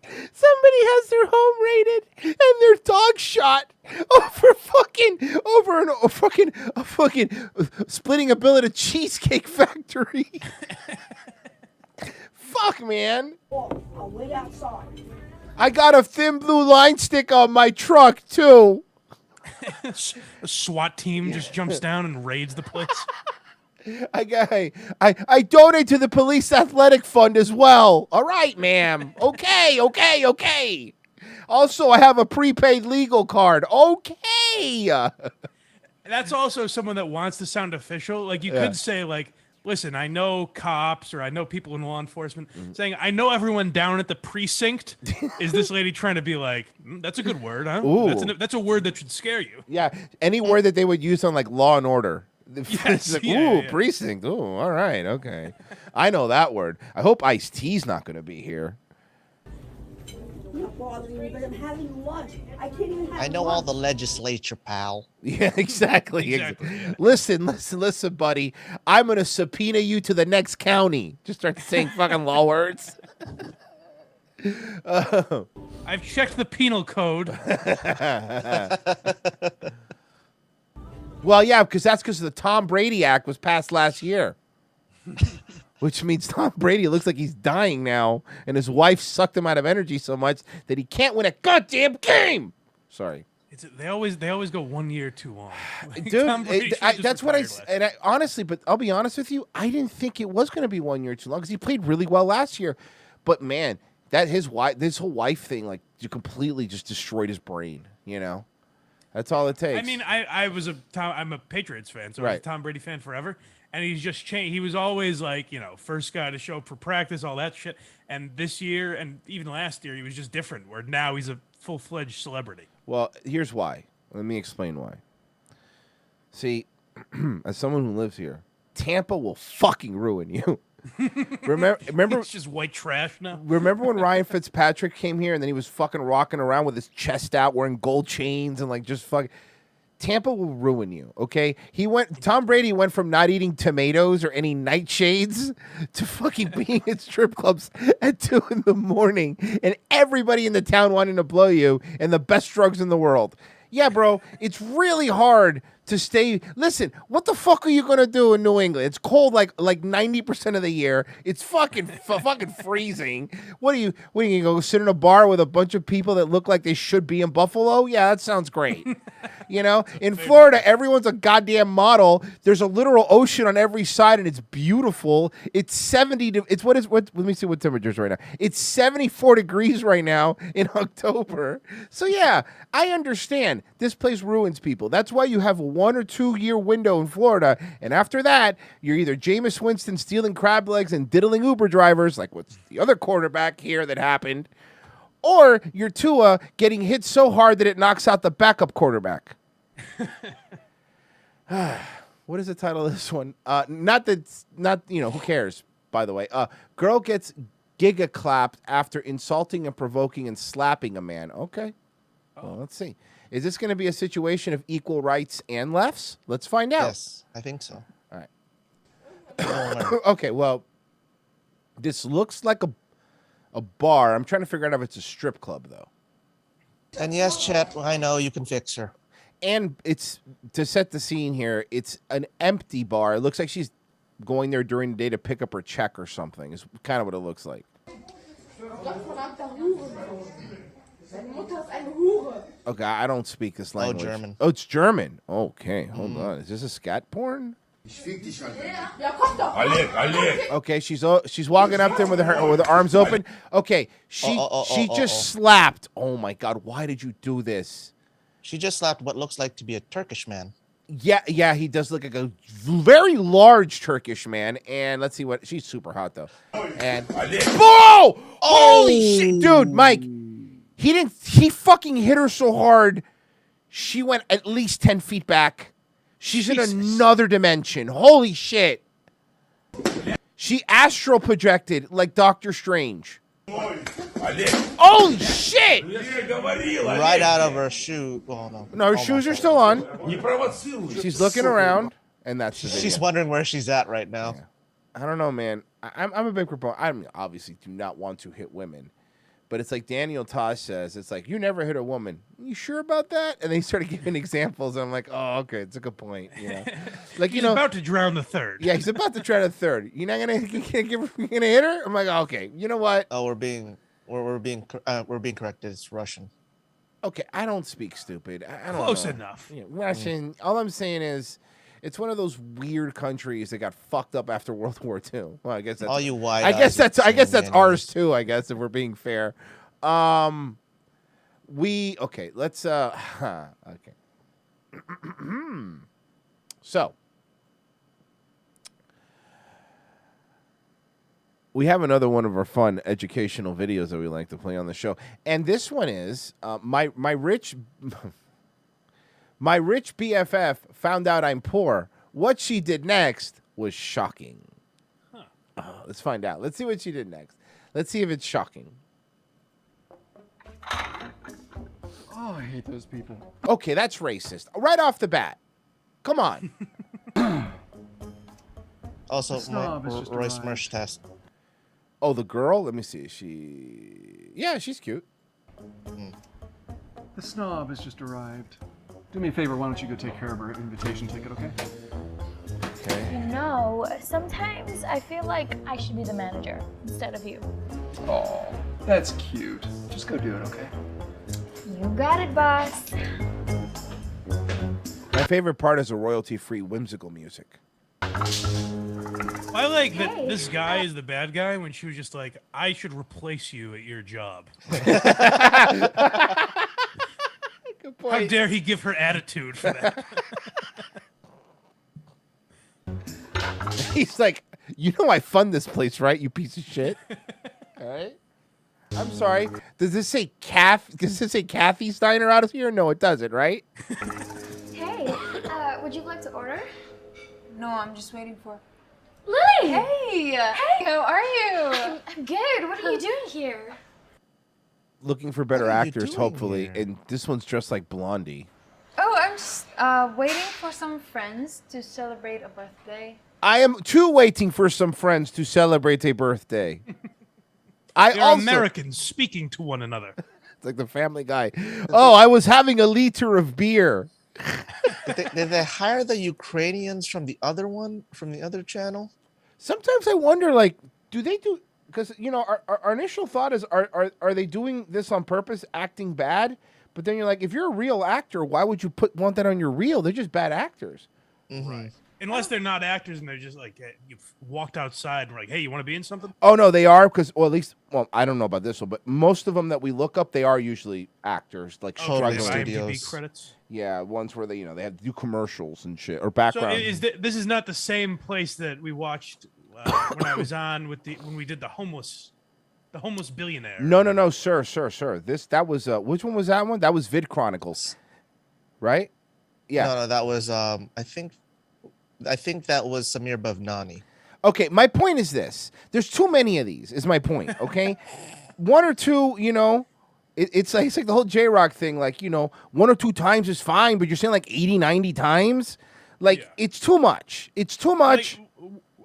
Somebody has their home raided and their dog shot over fucking splitting a bill at a Cheesecake Factory. Fuck, man. I'll wait outside. I got a thin blue line stick on my truck too. A SWAT team just jumps down and raids the place. I donate to the police athletic fund as well. All right, ma'am. Okay. Also, I have a prepaid legal card. Okay. That's also someone that wants to sound official. Like you could say like, listen, I know cops or I know people in law enforcement saying, I know everyone down at the precinct. Is this lady trying to be like, that's a good word, huh? Ooh. That's a word that should scare you. Yeah. Any word that they would use on like Law and Order. Yes, like, yeah. Precinct. Ooh, all right, okay. I know that word. I hope Ice-T's not going to be here. You're not bothering me, but I'm having lunch. I can't even have I know lunch. all the legislature, pal. Yeah, exactly. Yeah. Listen, buddy. I'm going to subpoena you to the next county. Just start saying fucking law words. I've checked the penal code. Well, yeah, because the Tom Brady Act was passed last year. Which means Tom Brady looks like he's dying now, and his wife sucked him out of energy so much that he can't win a goddamn game. Sorry. They always go 1 year too long. Like, Dude, that's what honestly, but I'll be honest with you, I didn't think it was going to be 1 year too long because he played really well last year. But man, this whole wife thing, like, you completely just destroyed his brain, you know? That's all it takes. I mean, I'm a Patriots fan, so I was a Tom Brady fan forever. And he's just changed. He was always like, first guy to show up for practice, all that shit. And this year, and even last year, he was just different. Where now he's a full-fledged celebrity. Well, here's why. Let me explain why. See, as someone who lives here, Tampa will fucking ruin you. Remember, it's just white trash now. Remember when Ryan Fitzpatrick came here and then he was fucking rocking around with his chest out, wearing gold chains and like just fucking. Tampa will ruin you, okay? Tom Brady went from not eating tomatoes or any nightshades to fucking being at strip clubs at 2 a.m. and everybody in the town wanting to blow you and the best drugs in the world. Yeah, bro, it's really hard to stay. Listen, what the fuck are you gonna do in New England? It's cold like 90% of the year. It's fucking freezing. What are you gonna go sit in a bar with a bunch of people that look like they should be in Buffalo? Yeah, that sounds great. In Florida, everyone's a goddamn model. There's a literal ocean on every side, and it's beautiful. It's 70. Let me see what temperature is right now. It's 74 degrees right now in October. So yeah, I understand. This place ruins people. That's why you have a 1 or 2 year window in Florida, and after that, you're either Jameis Winston stealing crab legs and diddling Uber drivers, like what's the other quarterback here that happened, or you're Tua getting hit so hard that it knocks out the backup quarterback. What is the title of this one? Who cares, by the way. Girl gets giga clapped after insulting and provoking and slapping a man. Okay. Well, let's see. Is this going to be a situation of equal rights and lefts? Let's find out. Yes, I think so. All right. Okay, well, this looks like a bar. I'm trying to figure out if it's a strip club, though. And yes, Chet, I know you can fix her. And it's, to set the scene here, it's an empty bar. It looks like she's going there during the day to pick up her check or something. Is kind of what it looks like. Okay, I don't speak this language. Oh, German. Oh, it's German. Okay, hold on. Is this a scat porn? Okay, she's walking up to him with her arms open. Okay, she just slapped. Oh my God, why did you do this? She just slapped what looks like to be a Turkish man. Yeah, he does look like a very large Turkish man. And let's see what she's super hot though. And whoa! Holy shit, dude, Mike. He fucking hit her so hard. She went at least 10 feet back. She's in another dimension. Holy shit. She astral projected like Doctor Strange. Holy shit! Right out of her shoe. Oh, no. No, her shoes are still on. She's looking around, and that's the video. She's wondering where she's at right now. Yeah. I don't know, man. I'm a big proponent. I mean, obviously do not want to hit women. But it's like Daniel Tosh says, it's like, you never hit a woman. You sure about that? And they started giving examples. And I'm like, oh, okay, it's a good point. You know, like he's about to drown the third. Yeah, he's about to drown the third. You're not gonna hit her? I'm like, okay, you know what? Oh, we're being corrected. It's Russian. Okay, I don't speak stupid. I don't Close know. enough. Yeah, Russian. All I'm saying is, it's one of those weird countries that got fucked up after World War II. Well, I guess that's all you white. I guess that's ours too. I guess if we're being fair. Okay. Let's okay. So we have another one of our fun educational videos that we like to play on the show, and this one is my rich. My rich BFF found out I'm poor. What she did next was shocking. Let's find out. Let's see what she did next. Let's see if it's shocking. Oh, I hate those people. Okay, that's racist. Right off the bat. Come on. Also, Royce arrived. Merch test. Oh, the girl? Let me see. Yeah, she's cute. The snob has just arrived. Do me a favor, why don't you go take care of her invitation ticket, okay? Okay. You know, sometimes I feel like I should be the manager instead of you. Oh, that's cute. Just go do it, okay? You got it, boss. My favorite part is the royalty-free whimsical music. I like that this guy is the bad guy when she was just like, I should replace you at your job. Good point. How dare he give her attitude for that? He's like, you know I fund this place, right, you piece of shit? All right. I'm sorry. Does this say Kathy Steiner out of here? No, it doesn't, right? Hey, would you like to order? No, I'm just waiting for... Lily! Hey! Hey, how are you? I'm good. What are you doing here? Looking for better What are you actors, doing hopefully. here? And this one's dressed like Blondie. Oh, I'm just waiting for some friends to celebrate a birthday. I am too waiting for some friends to celebrate a birthday. They're Americans speaking to one another. It's like the Family Guy. Oh, I was having a liter of beer. Did they hire the Ukrainians from the other channel? Sometimes I wonder, like, do they do? Because you know, our initial thought is, are they doing this on purpose, acting bad? But then you're like, if you're a real actor, why would you want that on your reel? They're just bad actors. Mm-hmm. Right. Unless they're not actors and they're just like, you've walked outside and we're like, hey, you want to be in something? Oh, no, they are, because, well, at least, well, I don't know about this one, but most of them that we look up, they are usually actors, like Totally struggling. studios. IMDb credits? Yeah, ones where they, they have to do commercials and shit, or background. So this is not the same place that we watched when I was on when we did the homeless billionaire. No, sir. That was, which one was that one? That was Vid Chronicles, right? Yeah. No, that was, I think that was Samir Bhavnani. Okay, my point is this. There's too many of these, is my point, okay? One or two, you know, it's like the whole J-Rock thing, like, you know, 1 or 2 times is fine, but you're saying like 80, 90 times? Like, it's too much. It's too much. Like,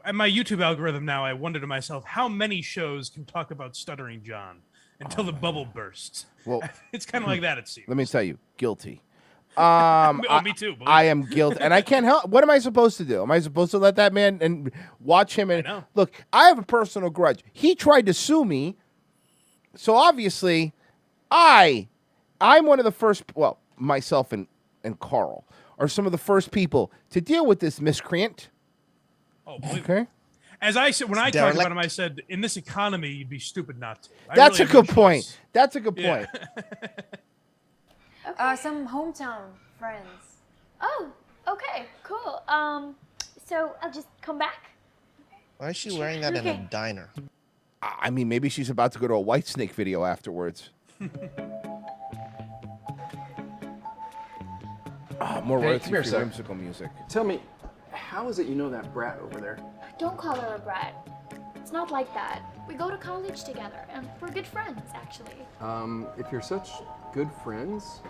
at my YouTube algorithm now, I wonder to myself, how many shows can talk about Stuttering John until the bubble bursts? Well, it's kind of like that, it seems. Let me tell you, guilty. Me too. I am guilty, and I can't help. What am I supposed to do? Am I supposed to let that man and watch him? And look, I have a personal grudge. He tried to sue me, so obviously, I'm one of the first. Well, myself and Carl are some of the first people to deal with this miscreant. Oh, okay. As I said, when I talked about him, I said, in this economy, you'd be stupid not to. That's a good point. That's a good point. Some hometown friends. Oh, okay, cool. So I'll just come back. Why is she wearing that in a diner? I mean, maybe she's about to go to a Whitesnake video afterwards. More royalty-free whimsical music. Tell me, how is it you know that brat over there? Don't call her a brat. It's not like that. We go to college together, and we're good friends, actually. If you're such good friends,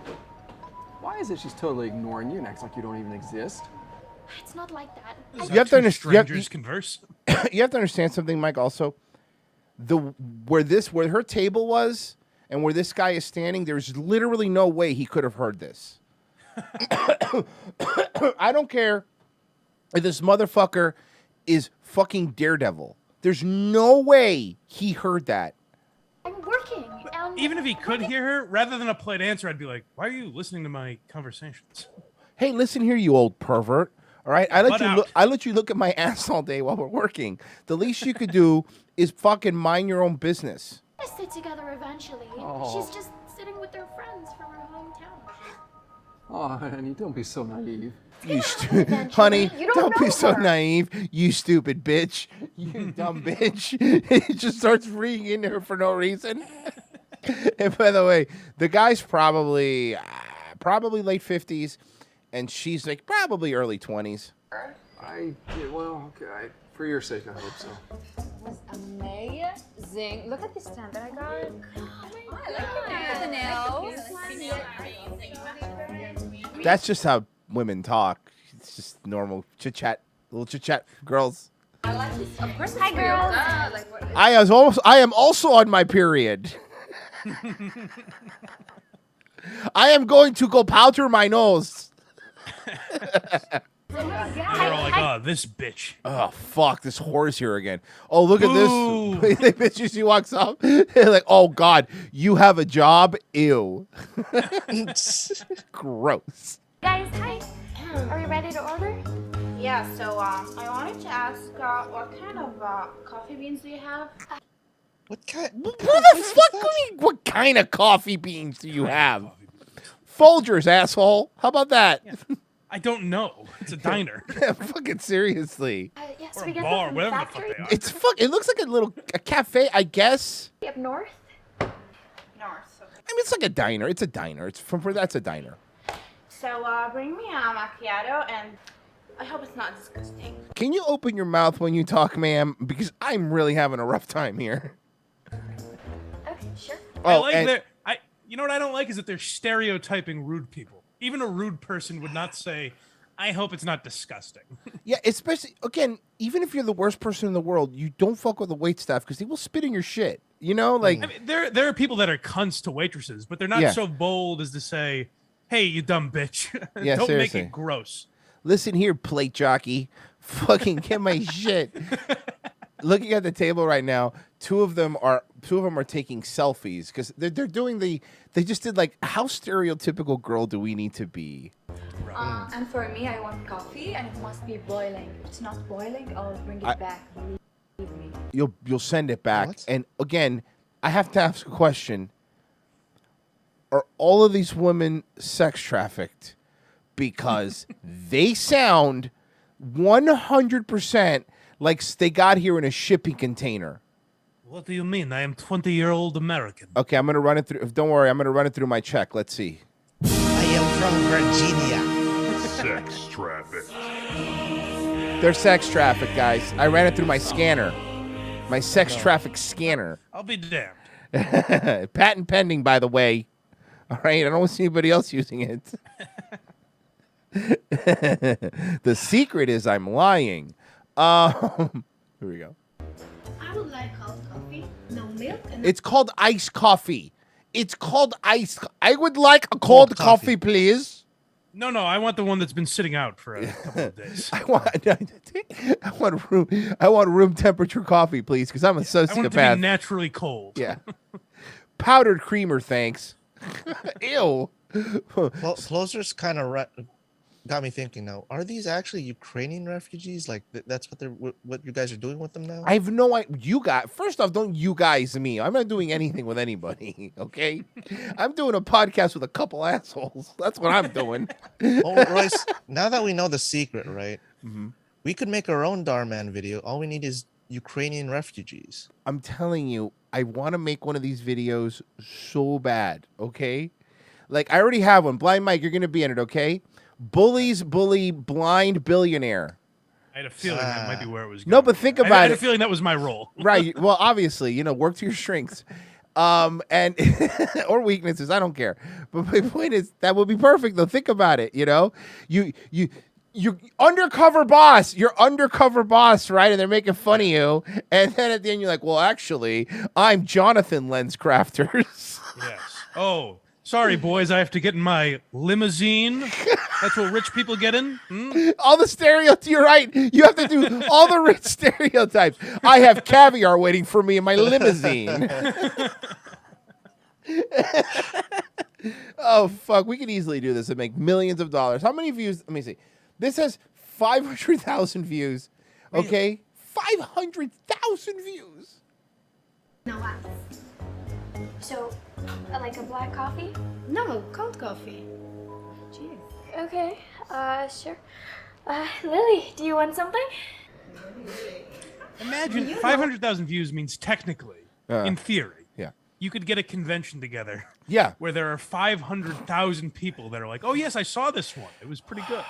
why is it she's totally ignoring you and acts like you don't even exist? It's not like that. You have to understand. Strangers converse. You have to understand something, Mike. Also, where her table was and where this guy is standing, there's literally no way he could have heard this. I don't care if this motherfucker is fucking Daredevil. There's no way he heard that. I'm working. Even if he could hear her, rather than a polite answer, I'd be like, "Why are you listening to my conversations?" Hey, listen here, you old pervert. All right, I let you look at my ass all day while we're working. The least you could do is fucking mind your own business. We'll sit together eventually. Oh. She's just sitting with her friends from her hometown. Oh, honey, don't be so naive. Honey, You don't know be so her. naive, you stupid bitch. You dumb bitch. He just starts freeing into her for no reason. And by the way, the guy's probably late 50s, and she's like probably early 20s. Okay, for your sake, I hope so. It was amazing. Look at this tent that I got. I like the nails. That's just how women talk. It's just normal chit-chat, little chit-chat, girls. I like this. Of course, Hi, girls. I am also on my period. I am going to go powder my nose. They're all like, "Oh, this bitch." Oh, fuck, this whore's here again. Oh, look at this. The bitch, she walks up. They're like, "Oh, God, you have a job? Ew." Gross. Guys, hi. Are we ready to order? Yeah, so I wanted to ask, what kind of coffee beans do you have? What kind of coffee beans do you have? Folgers, asshole. How about that? Yeah. I don't know. It's a diner. Yeah, fucking seriously. Yes, Or we a get bar, them from whatever the the fuck factory. they are. It's it looks like a cafe, I guess. Up north. North. Okay. I mean, it's like a diner. It's a diner. That's a diner. So bring me a macchiato, and I hope it's not disgusting. Can you open your mouth when you talk, ma'am? Because I'm really having a rough time here. Okay, sure. You know what I don't like is that they're stereotyping rude people. Even a rude person would not say, "I hope it's not disgusting." Yeah, especially, again, even if you're the worst person in the world, you don't fuck with the wait staff because they will spit in your shit. You know, like... I mean, there are people that are cunts to waitresses, but they're not so bold as to say, "Hey, you dumb bitch." Yeah, Don't seriously. make it gross. Listen here, plate jockey. Fucking get my shit. Looking at the table right now, two of them are taking selfies because they're doing they just did like, how stereotypical girl do we need to be? And for me, I want coffee, and it must be boiling. If it's not boiling, I'll bring it back. Believe me. You'll send it back. What? And again, I have to ask a question. Are all of these women sex trafficked? Because they sound 100% like they got here in a shipping container. What do you mean? I am 20-year-old American. Okay, I'm going to run it through. Don't worry, I'm going to run it through my check. Let's see. I am from Virginia. Sex traffic. They're sex trafficked, guys. I ran it through my scanner. My sex traffic scanner. I'll be damned. Patent pending, by the way. All right, I don't see anybody else using it. The secret is I'm lying. Here we go. I would like cold coffee, no milk, and It's called iced coffee. It's called iced. I would like a cold coffee, please. No, I want the one that's been sitting out for a couple of days. I want room temperature coffee, please, because I'm a sociopath. I want it to be naturally cold. Yeah. Powdered creamer, thanks. Ew. Closers kind of got me thinking now. Are these actually Ukrainian refugees? Like that's what you guys are doing with them now? I have no idea. You guys, first off, don't you guys me. I'm not doing anything with anybody. Okay, I'm doing a podcast with a couple assholes. That's what I'm doing. Oh, Royce. Now that we know the secret, right? Mm-hmm. We could make our own Darman video. All we need is Ukrainian refugees. I'm telling you, I want to make one of these videos so bad. Okay, like I already have one. Blind Mike, you're gonna be in it. Okay. Bullies bully blind billionaire. I had a feeling that might be where it was going. No, but think about it. I had a feeling that was my role. Right. Well, obviously, work to your strengths. And or weaknesses, I don't care. But my point is that would be perfect though. Think about it, you undercover boss, you're undercover boss, right? And they're making fun of you. And then at the end you're like, well, actually, I'm Jonathan LensCrafters. Yes. Oh, sorry, boys, I have to get in my limousine. That's what rich people get in. All the stereotypes, you're right. You have to do all the rich stereotypes. I have caviar waiting for me in my limousine. Oh, fuck. We could easily do this and make millions of dollars. How many views? Let me see. This has 500,000 views. Okay? 500,000 views. No wax. So, like a black coffee? No, cold coffee. Cheers. Okay, sure. Lily, do you want something? Imagine 500,000 views means technically, in theory, you could get a convention together. Yeah. Where there are 500,000 people that are like, oh, yes, I saw this one. It was pretty good.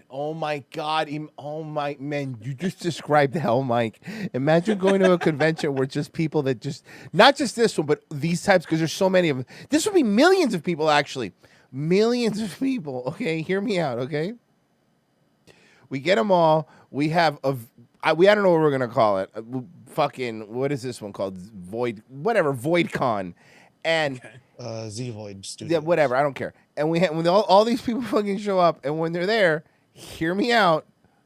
Oh my God. Oh my, man, you just described hell, Mike. Imagine going to a convention where just people that just, not just this one, but these types, because there's so many of them. This would be millions of people, actually. Millions of people. Okay, hear me out, okay? We get them all. We have I don't know what we're going to call it. Fucking, what is this one called? VoidCon. And Z-Void Studio. Yeah, whatever. I don't care. And when all these people fucking show up, and when they're there, hear me out,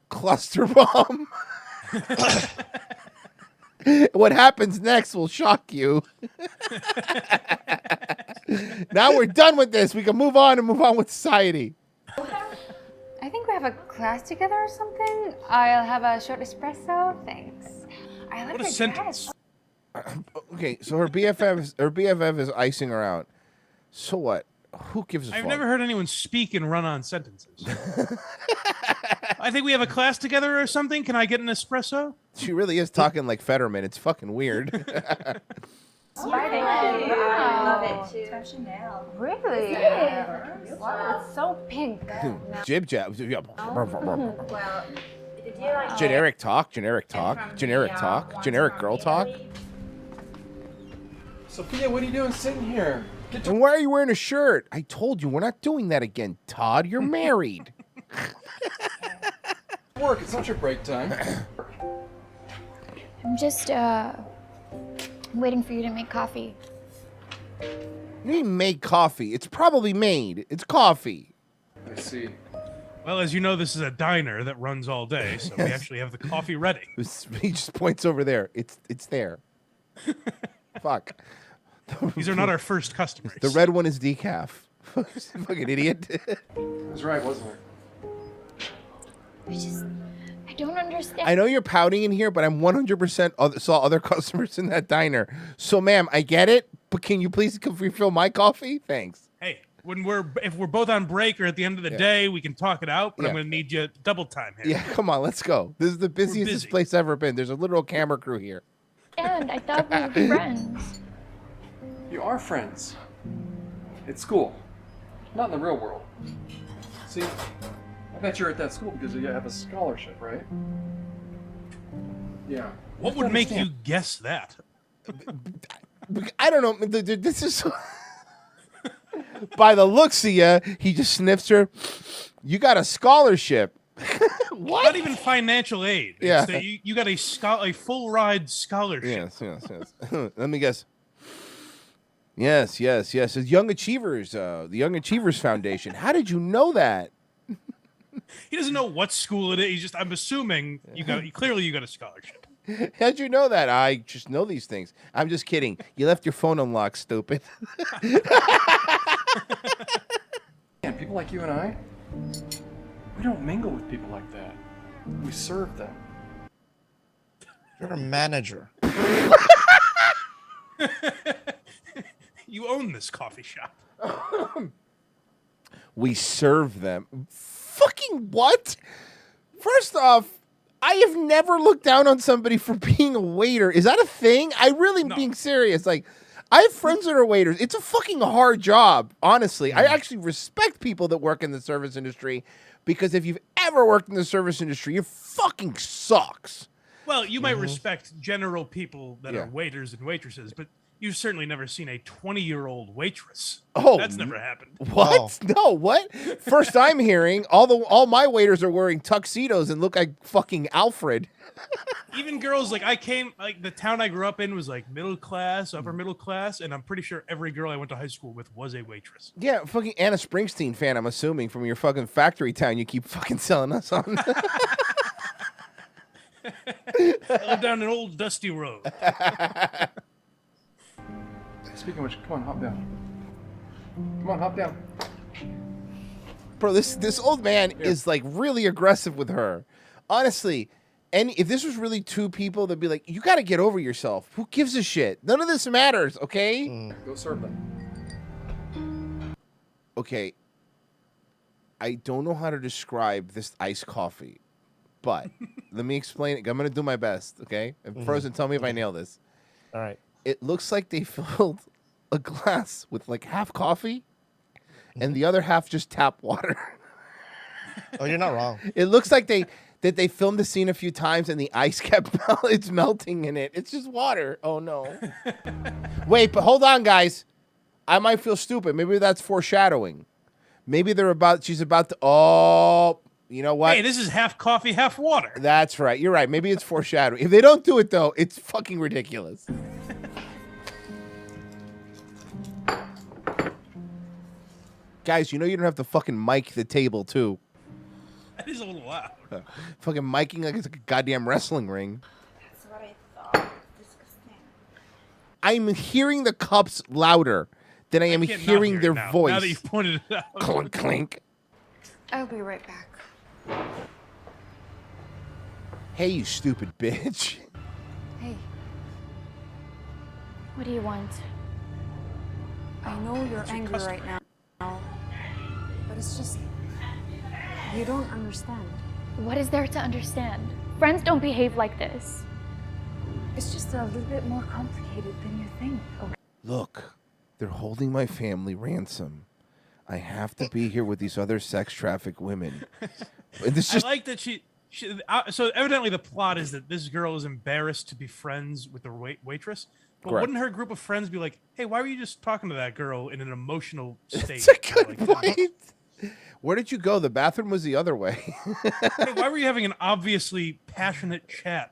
cluster bomb. What happens next will shock you. Now we're done with this. We can move on with society. I think we have a class together or something. I'll have a short espresso. Thanks. I like What a sentence. Okay, so her BFF is icing her out. So what? Who gives a fuck? I've never heard anyone speak in run-on sentences. I think we have a class together or something. Can I get an espresso? She really is talking like Fetterman. It's fucking weird. I love it too. Chanel. Really? Wow, it's so pink. Jib jab. Well, did you like Generic talk, generic girl talk. Sophia, what are you doing sitting here? And why are you wearing a shirt? I told you, we're not doing that again, Todd. You're married. Work, it's not your break time. I'm just, waiting for you to make coffee. You make coffee. It's probably made. It's coffee. I see. Well, as you know, this is a diner that runs all day, so we actually have the coffee ready. He just points over there. It's there. Fuck. These are not our first customers. The red one is decaf. Fucking idiot. It was right, wasn't it? I don't understand. I know you're pouting in here, but I'm 100% saw other customers in that diner. So, ma'am, I get it, but can you please refill my coffee? Thanks. Hey, if we're both on break or at the end of the day, we can talk it out, but I'm going to need you double time here. Yeah, come on, let's go. This is the busiest this place ever been. There's a literal camera crew here. And I thought we were friends. You are friends. At school. Not in the real world. See, I bet you're at that school because you have a scholarship, right? Yeah. What would make you guess that? I don't know. This is... By the looks of you, he just sniffs her. You got a scholarship. What? Not even financial aid. Yeah. You got a full ride scholarship. Yes. Let me guess. Yes. It's Young Achievers, the Young Achievers Foundation. How did you know that? He doesn't know what school it is. I'm assuming you got a scholarship. How'd you know that? I just know these things. I'm just kidding. You left your phone unlocked, stupid. And people like you and I, we don't mingle with people like that. We serve them. You're a manager. You own this coffee shop. We serve them. Fucking what? First off, I have never looked down on somebody for being a waiter. Is that a thing? I really am being serious. Like, I have friends that are waiters. It's a fucking hard job, honestly. I actually respect people that work in the service industry because if you've ever worked in the service industry, it fucking sucks. Well, you might respect general people that Yeah. are waiters and waitresses, but you've certainly never seen a 20-year-old waitress. Oh, That's never happened. What? No, what? First I'm hearing all my waiters are wearing tuxedos and look like fucking Alfred. Even girls like the town I grew up in was like middle class, upper middle class, and I'm pretty sure every girl I went to high school with was a waitress. Yeah, fucking Anna Springsteen fan, I'm assuming, from your fucking factory town you keep fucking selling us on. I live down an old dusty road. Speaking of which, come on, hop down. Come on, hop down. Bro, this old man is like really aggressive with her. Honestly, and if this was really two people, they'd be like, you got to get over yourself. Who gives a shit? None of this matters, okay? Go serve them. Okay. I don't know how to describe this iced coffee, but let me explain it. I'm going to do my best, okay? And Frozen, tell me if I nail this. All right. It looks like they filled a glass with like half coffee and the other half just tap water. Oh, you're not wrong. It looks like they filmed the scene a few times and the ice kept it's melting in it. It's just water. Oh no. Wait, but hold on, guys. I might feel stupid. Maybe that's foreshadowing. Maybe she's about to, oh, you know what? Hey, this is half coffee, half water. That's right. You're right. Maybe it's foreshadowing. If they don't do it, though, it's fucking ridiculous. Guys, you know you don't have to fucking mic the table, too. That is a little loud. Fucking miking like it's like a goddamn wrestling ring. That's what I thought. Disgusting. I'm hearing the cups louder than I am can't not hearing hear it their now. voice. Now that you've pointed it out. Clink, clink. I'll be right back. Hey, you stupid bitch. Hey. What do you want? I know you're angry right now, but it's just you don't understand. What is there to understand? Friends don't behave like this. It's just a little bit more complicated than you think. Okay? Look, they're holding my family ransom. I have to be here with these other sex trafficked women. I like that so evidently the plot is that this girl is embarrassed to be friends with the waitress. But Correct. wouldn't her group of friends be like, hey, why were you just talking to that girl in an emotional state? It's a good point. Where did you go? The bathroom was the other way. Hey, why were you having an obviously passionate chat?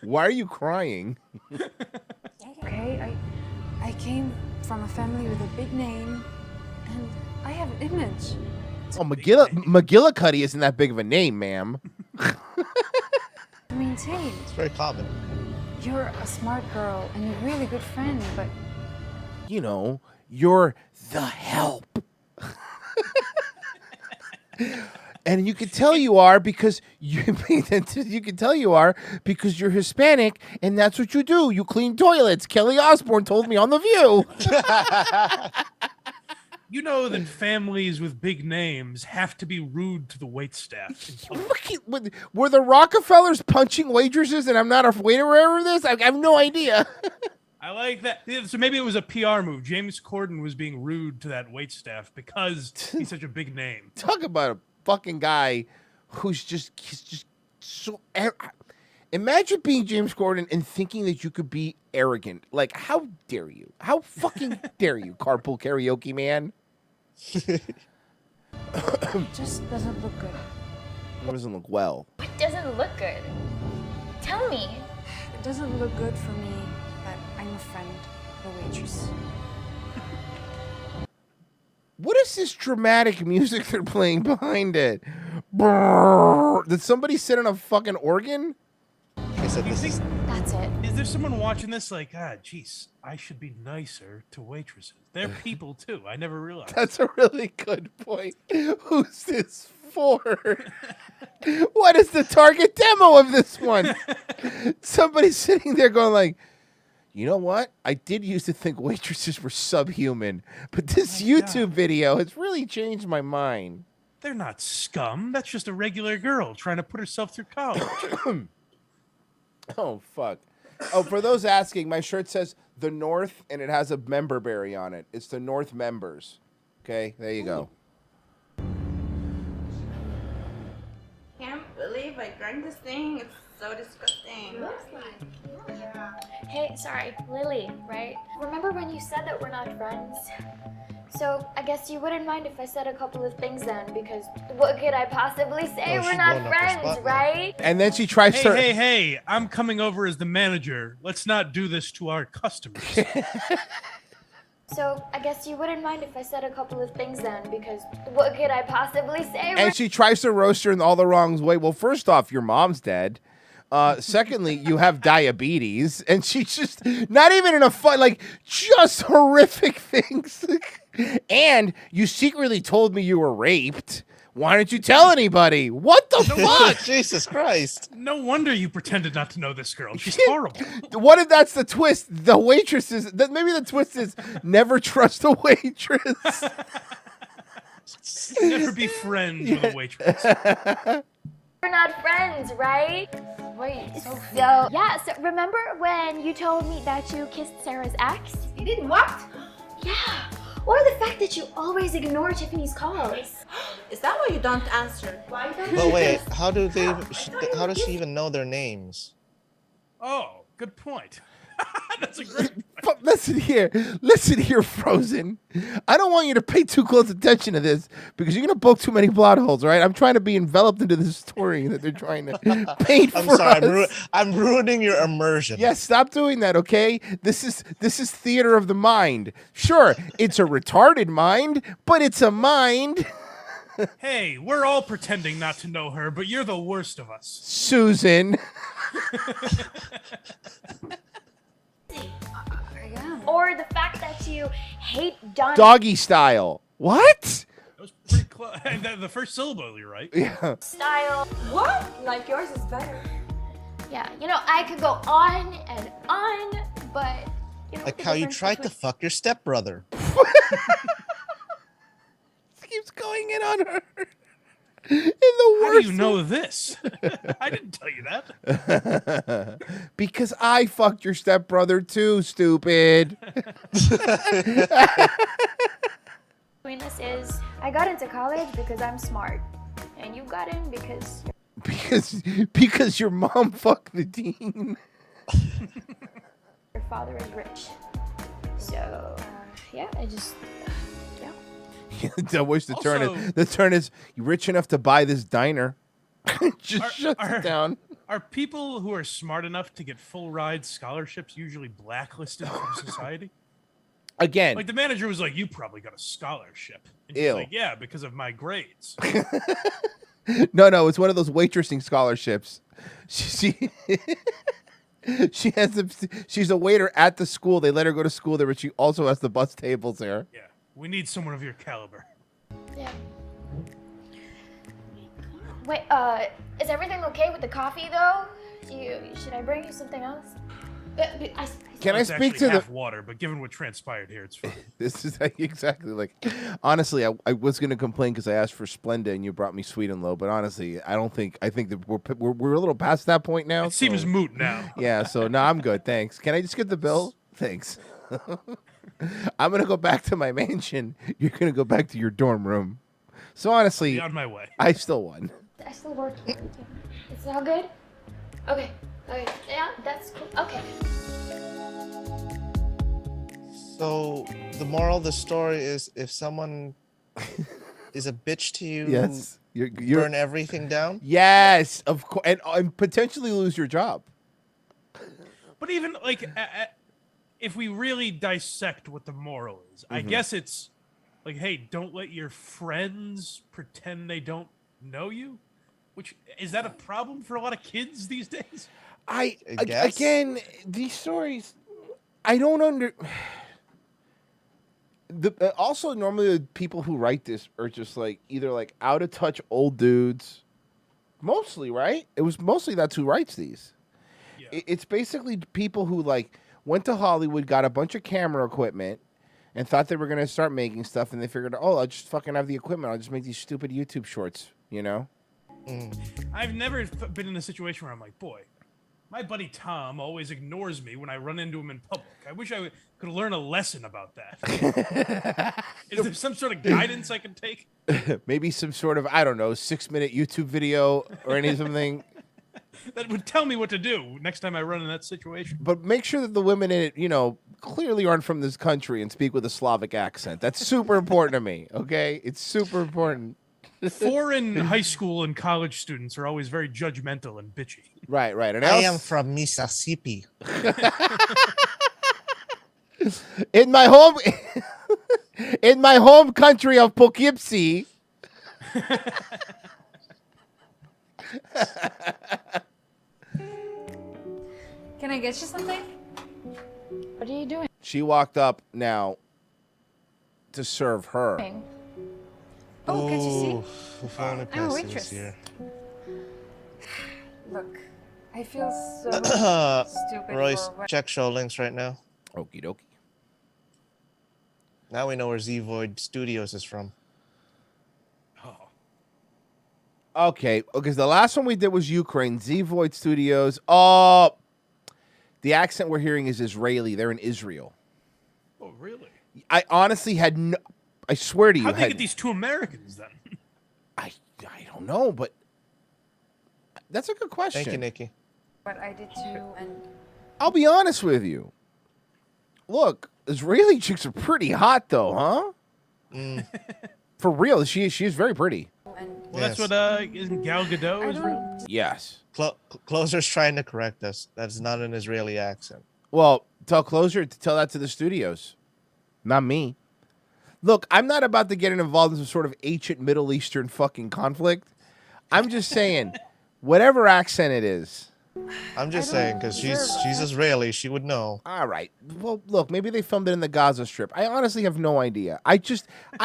Why are you crying? Okay, I came from a family with a big name, and I have an image. Oh, McGillicuddy isn't that big of a name, ma'am. To maintain. It's very common. You're a smart girl and a really good friend, but You know, you're the help. And you can tell you are because you can tell you are because you're Hispanic and that's what you do. You clean toilets. Kelly Osbourne told me on The View. You know that families with big names have to be rude to the waitstaff. Were the Rockefellers punching waitresses and I'm not a waiter of this? I have no idea. I like that. So maybe it was a PR move. James Corden was being rude to that waitstaff because he's such a big name. Talk about a fucking guy he's just so. Imagine being James Corden and thinking that you could be arrogant. Like, how dare you? How fucking dare you, carpool karaoke man? it just doesn't look good. It doesn't look well. What doesn't look good? Tell me. It doesn't look good for me that I'm a friend of a waitress. What is this dramatic music they're playing behind it? Brrr. Did somebody sit on a fucking organ? I said this is. That's it. Is there someone watching this like, jeez, I should be nicer to waitresses? They're people too. I never realized. That's a really good point. Who's this for? What is the target demo of this one? Somebody's sitting there going like, you know what? I did used to think waitresses were subhuman, but this YouTube video has really changed my mind. They're not scum. That's just a regular girl trying to put herself through college. Oh, fuck. Oh, for those asking, my shirt says The North, and it has a member berry on it. It's the North members. Okay, there you go. burn this thing. It's so disgusting. Looks like. Yeah. Hey, sorry, Lily, right? Remember when you said that we're not friends? So I guess you wouldn't mind if I said a couple of things then, because what could I possibly say? We're not friends, right? And then she tries to. Hey! I'm coming over as the manager. Let's not do this to our customers. So I guess you wouldn't mind if I said a couple of things then, because what could I possibly say? And she tries to roast her in all the wrong way. Well, first off, your mom's dead. Secondly, you have diabetes, and she's just not even in a fun, like, just horrific things. And you secretly told me you were raped. Why didn't you tell anybody? What the fuck? Jesus Christ. No wonder you pretended not to know this girl. She's horrible. What if that's the twist? The waitresses, maybe the twist is never trust a waitress. Never be friends with a waitress. We're not friends, right? Wait, so yeah, so remember when you told me that you kissed Sarah's ex? You did what? Yeah. Or the fact that you always ignore Tiffany's calls. Is that why you don't answer? Why don't you? But wait, how does she even know their names? Oh, good point. That's a great. But listen here, Frozen. I don't want you to pay too close attention to this because you're gonna poke too many plot holes, right? I'm trying to be enveloped into this story that they're trying to paint I'm for sorry, us. I'm ruining your immersion. Yes, stop doing that, okay? This is theater of the mind. Sure, it's a retarded mind, but it's a mind. Hey, we're all pretending not to know her, but you're the worst of us. Susan. Or the fact that you hate Doggy style. What? That was pretty close. The first syllable, you're right. Yeah. Style. What? Like yours is better. Yeah, you know, I could go on and on, but you know. Like how you tried to fuck your stepbrother. Keeps going in on her. In the worst. How do you know this? I didn't tell you that. Because I fucked your stepbrother too, stupid. Between us is, I got into college because I'm smart, and you got in because your mom fucked the dean. your father is rich. So yeah, I just. I wish the Also- turn is you rich enough to buy this diner. Just shut it down. Are people who are smart enough to get full ride scholarships usually blacklisted from society? Again, Like the manager was like, "You probably got a scholarship." And she's Ew. like, "Yeah, because of my grades." No, it's one of those waitressing scholarships. She she's a waiter at the school. They let her go to school there, but she also has the bus tables there. Yeah, we need someone of your caliber. Yeah. Wait, is everything okay with the coffee though? Should I bring you something else? Can I It's speak actually to half the? water, but given what transpired here, it's fine. This is exactly like. Honestly, I was gonna complain because I asked for Splenda and you brought me Sweet and Low, but honestly, I think that we're a little past that point now. It seems so- moot now. Yeah, so no, I'm good. Thanks. Can I just get the bill? Thanks. I'm gonna go back to my mansion. You're gonna go back to your dorm room. So honestly, Be on my way. I still won. I still work. It's all good? Okay. Okay. Yeah, that's cool. Okay. So the moral of the story is if someone is a bitch to you, Yes, you're burn everything down. Yes, of course, and potentially lose your job. But even like, if we really dissect what the moral is, I Mhm. guess it's like, hey, don't let your friends pretend they don't know you. Which is that a problem for a lot of kids these days? guess. Again, these stories, I don't also, normally the people who write this are just like either like out of touch old dudes, mostly, right? It was mostly that's who writes these. Yeah. It's basically people who like went to Hollywood, got a bunch of camera equipment, and thought they were gonna start making stuff, and they figured, oh, I'll just fucking have the equipment. I'll just make these stupid YouTube shorts, you know? I've never been in a situation where I'm like, boy, my buddy Tom always ignores me when I run into him in public. I wish I could learn a lesson about that. Is there some sort of guidance I can take? Maybe some sort of, I don't know, 6-minute YouTube video or anything. That would tell me what to do next time I run in that situation. But make sure that the women in it, clearly aren't from this country and speak with a Slavic accent. That's super important to me. Okay, it's super important. Foreign high school and college students are always very judgmental and bitchy. Right. And I am from Mississippi. in my home country of Poughkeepsie. Can I get you something? What are you doing? She walked up now to serve her. Oh, can't you see? I'm a waitress. Here. Look, I feel so stupid. Royce, for what- check show links right now. Okie dokie. Now we know where Z-Void Studios is from. Okay, because the last one we did was Ukraine, Z-Void Studios. Oh, the accent we're hearing is Israeli. They're in Israel. Oh, really? I honestly had no... I swear to you. How'd they get these two Americans then? I don't know, but that's a good question. Thank you, Nikki. But I did too, and I'll be honest with you. Look, Israeli chicks are pretty hot, though, huh? For real, she is very pretty. Well, that's what isn't Gal Gadot Israel? Yes. Closer's trying to correct us. That's not an Israeli accent. Well, tell Closer to tell that to the studios, not me. Look, I'm not about to get involved in some sort of ancient Middle Eastern fucking conflict. I'm just saying, whatever accent it is. I'm just saying, because she's Israeli, she would know. All right. Well, look, maybe they filmed it in the Gaza Strip. I honestly have no idea. I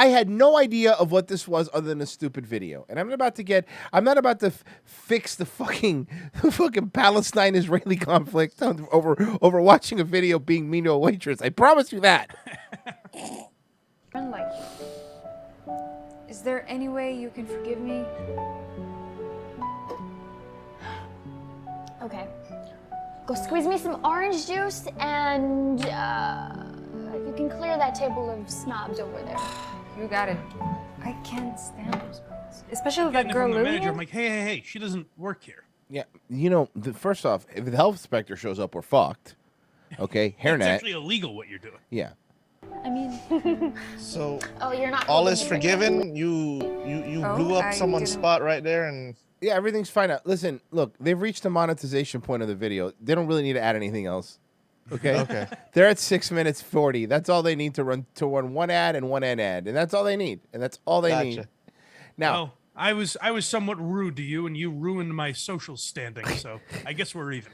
had no idea of what this was other than a stupid video. And I'm not about to fix the fucking Palestine-Israeli conflict over watching a video being mean to a waitress. I promise you that. like, is there any way you can forgive me? Okay. Go squeeze me some orange juice and you can clear that table of snobs over there. You got it. I can't stand those girls. Especially with Getting that it from girl the manager, Lillian. I'm like, hey, she doesn't work here. Yeah, first off, if the health inspector shows up, we're fucked. Okay, It's hairnet. actually illegal what you're doing. Yeah. I mean, So oh, you're not. all holding is it right forgiven. You blew up I someone's didn't- spot right there, and Yeah, everything's fine. Listen, look, they've reached the monetization point of the video. They don't really need to add anything else. Okay? Okay. They're at 6 minutes 40. That's all they need to run one ad and one ad. And that's all they need. And that's all they need. Now, Well, I was somewhat rude to you, and you ruined my social standing. So I guess we're even.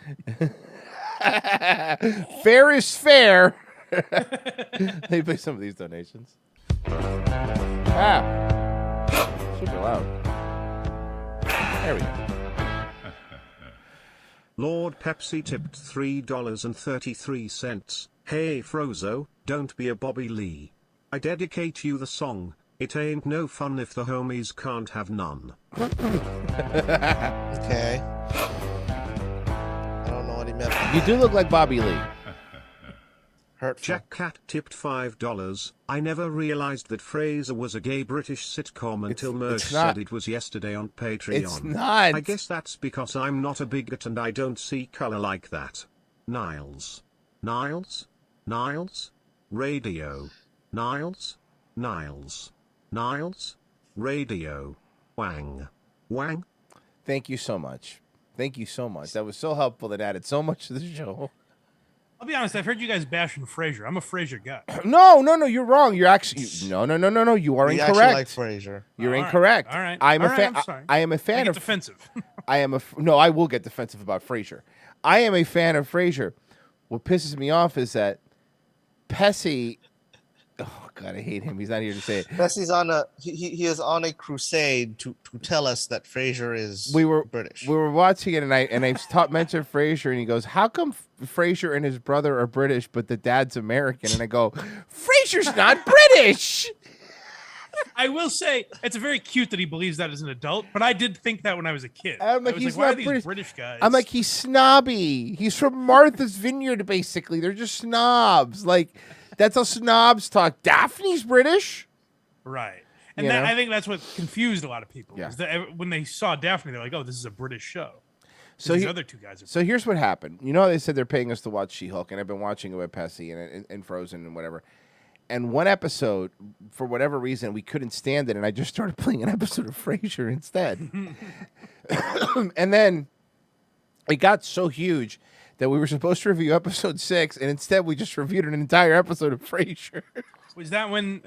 fair is fair. They pay some of these donations. Super loud. There we go. Lord Pepsi tipped $3.33. Hey Frozo, don't be a Bobby Lee. I dedicate you the song, It Ain't No Fun If the Homies Can't Have None. okay. I don't know what he meant. You do look like Bobby Lee. Jack Cat tipped $5. I never realized that Frasier was a gay British sitcom until Merge said it was yesterday on Patreon. It's not. I guess that's because I'm not a bigot and I don't see color like that. Niles. Radio. Niles. Radio. Wang. Thank you so much. That was so helpful. That added so much to the show. I'll be honest. I've heard you guys bashing Frasier. I'm a Frasier guy. No, you're wrong. You're actually no. You are We incorrect. actually like Frasier. You're All right, incorrect. all right, I'm all a right, fan. I'm sorry. I am a fan I get of defensive. I will get defensive about Frasier. I am a fan of Frasier. What pisses me off is that Pesci. Oh God, I hate him. He's not here to say it. Bessie's he is on a crusade to tell us that Frasier is British. We were watching it, and I mentioned Frasier, and he goes, "How come Frasier and his brother are British, but the dad's American?" And I go, "Frasier's not British." I will say it's very cute that he believes that as an adult, but I did think that when I was a kid. I'm like, I was he's like, why not are these British guys? I'm like, he's snobby. He's from Martha's Vineyard, basically. They're just snobs. Like, that's how snobs talk. Daphne's British. Right. And You know? I think that's what confused a lot of people. Yeah. Is that when they saw Daphne, they're like, oh, this is a British show. So these other two guys are. So here's what happened. You know, they said they're paying us to watch She-Hulk, and I've been watching it with Pessy and Frozen and whatever. And one episode, for whatever reason, we couldn't stand it, and I just started playing an episode of Frasier instead. And then it got so huge that we were supposed to review episode 6, and instead we just reviewed an entire episode of Frasier. Was that when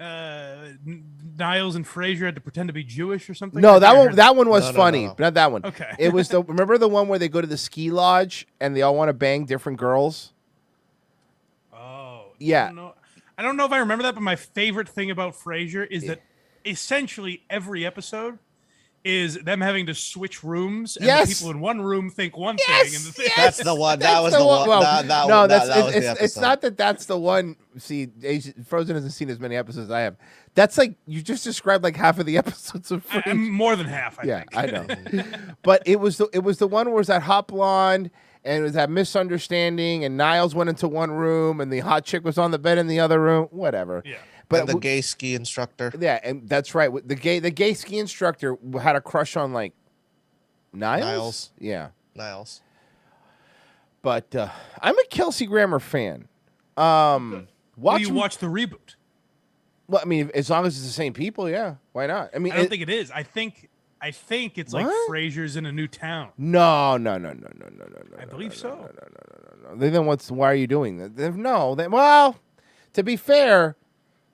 Niles and Frasier had to pretend to be Jewish or something? No, that one was funny. No. Not that one. Okay. It was remember the one where they go to the ski lodge and they all want to bang different girls? Oh. Yeah. I don't know if I remember that, but my favorite thing about Frasier is that essentially every episode is them having to switch rooms, and the people in one room think one thing, and the That's the one. That was the one. It's not that that's the one. See, Frozen hasn't seen as many episodes as I have. That's like you just described like half of the episodes of Frasier. More than half. I think. I know. But it was the one where it was that hot blonde. And it was that misunderstanding, and Niles went into one room, and the hot chick was on the bed in the other room. Whatever. Yeah. But the gay ski instructor. Yeah, and that's right. The gay ski instructor had a crush on like Niles. Yeah, Niles. But I'm a Kelsey Grammer fan. Will you watch the reboot? Well, I mean, as long as it's the same people, yeah. Why not? I mean, I don't think it is. I think it's like Frasier's in a new town. No. I believe so. No. Then why are you doing that? No. Well, to be fair,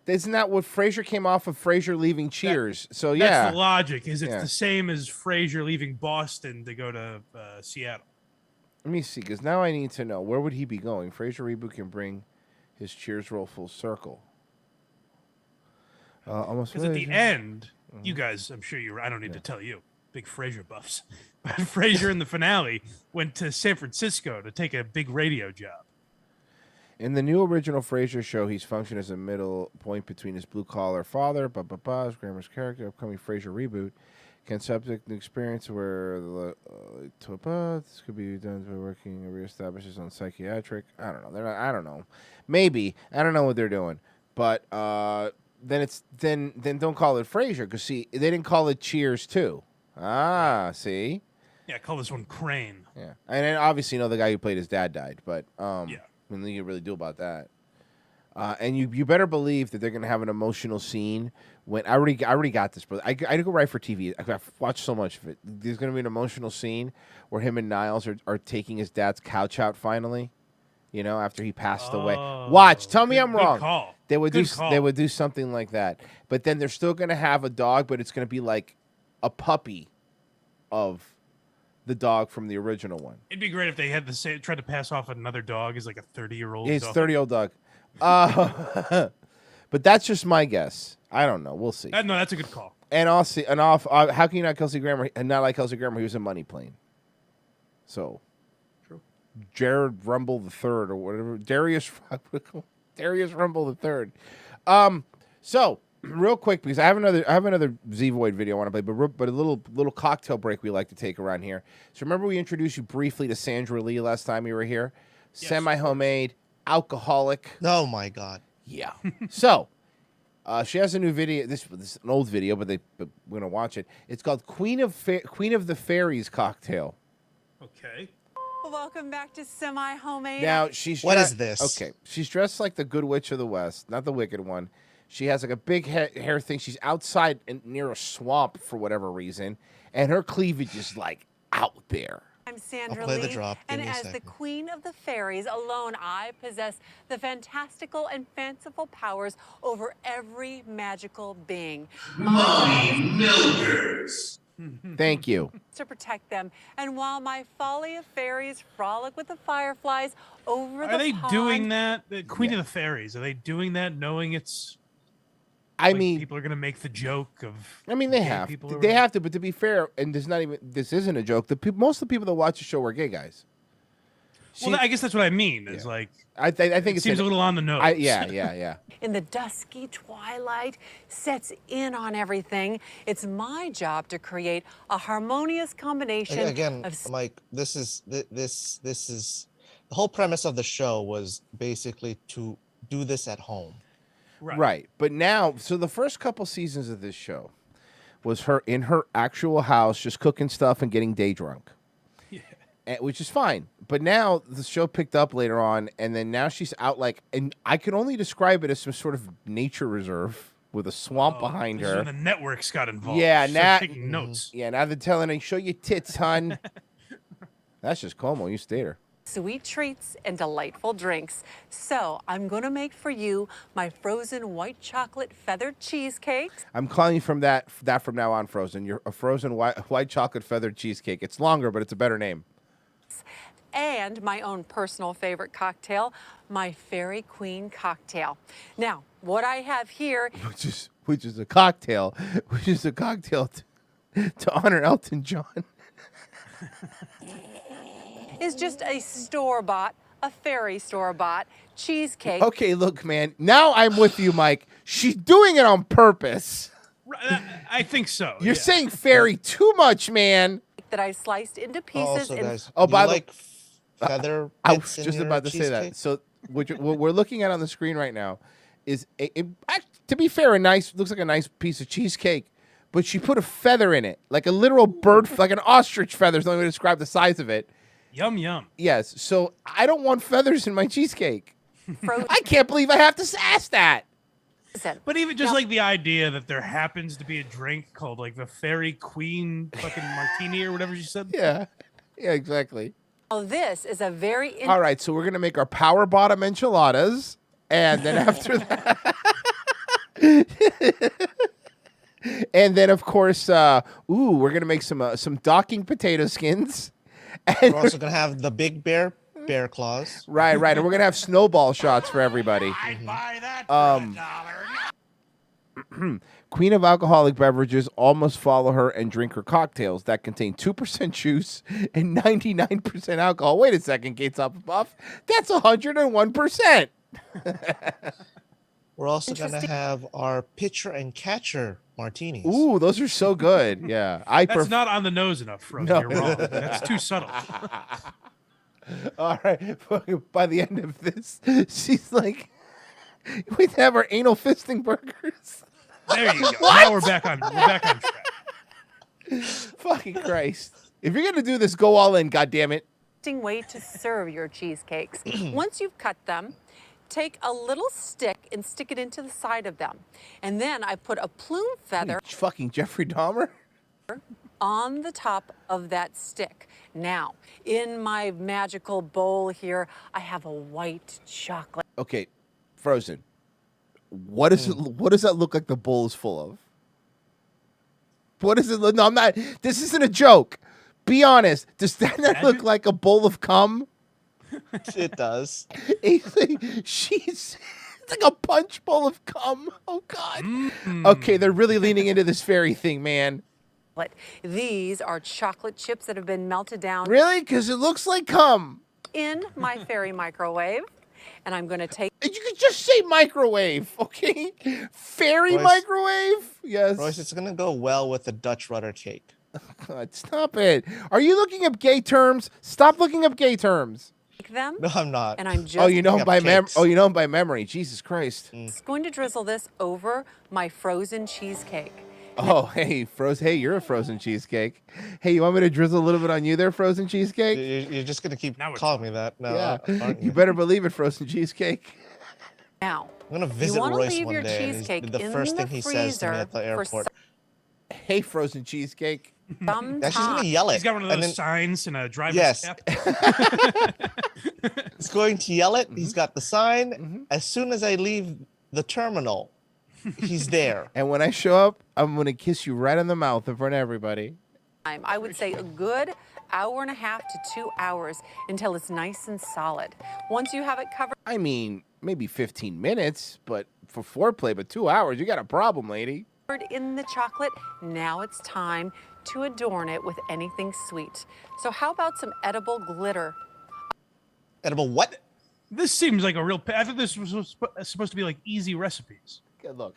isn't that what Frasier came off of Frasier leaving Cheers? So yeah. That's the logic. It's the same as Frasier leaving Boston to go to Seattle. Let me see, because now I need to know, where would he be going? Frasier reboot can bring his Cheers role full circle. Because at the end, you guys, I'm sure I don't need to tell you, big Frasier buffs, but Frasier in the finale went to San Francisco to take a big radio job. In the new original Frasier show, he's functioned as a middle point between his blue-collar father, his Grammer's character, upcoming Frasier reboot, can subject the experience where this could be done by working reestablishes on psychiatric. I don't know. I don't know. Maybe. I don't know what they're doing. But then don't call it Frasier, because see, they didn't call it Cheers 2. Ah, see? Yeah, call this one Crane. Yeah. And then obviously, the guy who played his dad died, but nothing you can really do about that. And you better believe that they're gonna have an emotional scene when I already got this, but I go right for TV. I've watched so much of it. There's gonna be an emotional scene where him and Niles are taking his dad's couch out finally. After he passed away. Watch. Tell me I'm wrong. Call. They would do something like that. But then they're still gonna have a dog, but it's gonna be like a puppy of the dog from the original one. It'd be great if they had tried to pass off another dog as like a 30-year-old dog. It's 30-year-old dog. But that's just my guess. I don't know. We'll see. No, that's a good call. And I'll see. And how can you not Kelsey Grammer and not like Kelsey Grammer? He was in Money Plane. So, true. Jared Rumble III or whatever. Darius Rumble III. So real quick, because I have another Z Void video I want to play, but a little cocktail break we like to take around here. So remember we introduced you briefly to Sandra Lee last time you were here? Yes. Semi-homemade, alcoholic. Oh my God. Yeah. So she has a new video. This is an old video, but we're gonna watch it. It's called Queen of the Fairies cocktail. Okay. Welcome back to Semi-Homemade. Now what is this? Okay, she's dressed like the Good Witch of the West, not the Wicked one. She has like a big hair thing. She's outside near a swamp for whatever reason, and her cleavage is like out there. I'm Sandra Lee, and as the Queen of the Fairies alone, I possess the fantastical and fanciful powers over every magical being. Mommy milkers. Thank you. To protect them, and while my folly of fairies frolic with the fireflies over the pond. Are they doing that? The Queen of the Fairies, are they doing that knowing it's... I mean, people are going to make the joke of... I mean, they have to, but to be fair, and this isn't a joke, most of the people that watch the show are gay guys. Well, I guess that's what I mean. Is like I think it seems a little on the nose. Yeah. In the dusky twilight, sets in on everything. It's my job to create a harmonious combination. Again, Mike, this is the whole premise of the show was basically to do this at home. Right. But now, so the first couple seasons of this show was her in her actual house, just cooking stuff and getting day drunk. Yeah. which is fine. But now the show picked up later on, and then now she's out and I can only describe it as some sort of nature reserve with a swamp behind This is her. when the networks got involved. Yeah, She now started taking notes. Yeah, now they're telling her, show your tits, hon. That's just Como. You stayed her. Sweet treats and delightful drinks. So I'm going to make for you my frozen white chocolate feathered cheesecakes. I'm calling you from that from now on, Frozen. You're a frozen white chocolate feathered cheesecake. It's longer, but it's a better name. And my own personal favorite cocktail, my Fairy Queen cocktail. Now, what I have here, which is a cocktail, to honor Elton John. is just a store-bought, a fairy store-bought cheesecake. Okay, look, man. Now I'm with you, Mike. She's doing it on purpose. I think so. You're saying fairy too much, man. That I sliced into pieces. Also, guys, Oh, by like feather. I was just about to say that. So what we're looking at on the screen right now is, to be fair, looks like a nice piece of cheesecake, but she put a feather in it, like a literal bird, like an ostrich feather. Is the only way to describe the size of it. Yum, yum. Yes. So I don't want feathers in my cheesecake. I can't believe I have to ask that. But even just like the idea that there happens to be a drink called like the Fairy Queen fucking martini or whatever she said. Yeah. Yeah, exactly. Oh, this is a very... All right, so we're going to make our power bottom enchiladas. And then after that... and then, of course, we're going to make some docking potato skins. And we're also going to have the big bear claws. Right. And we're going to have snowball shots for everybody. I'd buy that for $1. Queen of alcoholic beverages all must follow her and drink her cocktails that contain 2% juice and 99% alcohol. Wait a second, Gates up above. That's 101%. We're also going to have our pitcher and catcher martinis. Ooh, those are so good. Yeah. That's not on the nose enough, Frozen. No. You're wrong. That's too subtle. All right. By the end of this, she's like, we have our anal fisting burgers. There you go. Now we're back on track. Fucking Christ. If you're going to do this, go all in, goddammit. Way to serve your cheesecakes. Once you've cut them, take a little stick and stick it into the side of them. And then I put a plume feather... Fucking Jeffrey Dahmer? ...on the top of that stick. Now, in my magical bowl here, I have a white chocolate. Okay, Frozen. What does that look like the bowl is full of? What does it look? No, I'm not. This isn't a joke. Be honest. Does that not look like a bowl of cum? It does. It's like a punch bowl of cum. Oh, God. Okay, they're really leaning into this fairy thing, man. These are chocolate chips that have been melted down. Really? Because it looks like cum. In my fairy microwave. And I'm going to take... You could just say microwave, okay? Fairy microwave? Yes. Royce, it's going to go well with the Dutch rudder cake. God, stop it. Are you looking up gay terms? Stop looking up gay terms. Them. No, I'm not. And I'm just... Oh, you know him by memory. Jesus Christ. Going to drizzle this over my frozen cheesecake. Oh, hey, Hey, you're a frozen cheesecake. Hey, you want me to drizzle a little bit on you there, frozen cheesecake? You're just going to keep calling me that now, yeah. aren't you? You better believe it, frozen cheesecake. Now, I'm going to visit Royce one day. Cheesecake the first thing he says to me at the airport. Hey, frozen cheesecake. Actually, he's going to yell it. He's got one of those signs and a driver's cap. He's going to yell it. He's got the sign. As soon as I leave the terminal, he's there. And when I show up, I'm going to kiss you right on the mouth in front of everybody. I would say a good hour and a half to 2 hours until it's nice and solid. Once you have it covered... I mean, maybe 15 minutes, but for foreplay, but 2 hours, you got a problem, lady. In the chocolate, now it's time to adorn it with anything sweet. So how about some edible glitter? Edible what? This seems like a real... I thought this was supposed to be like easy recipes. Good look.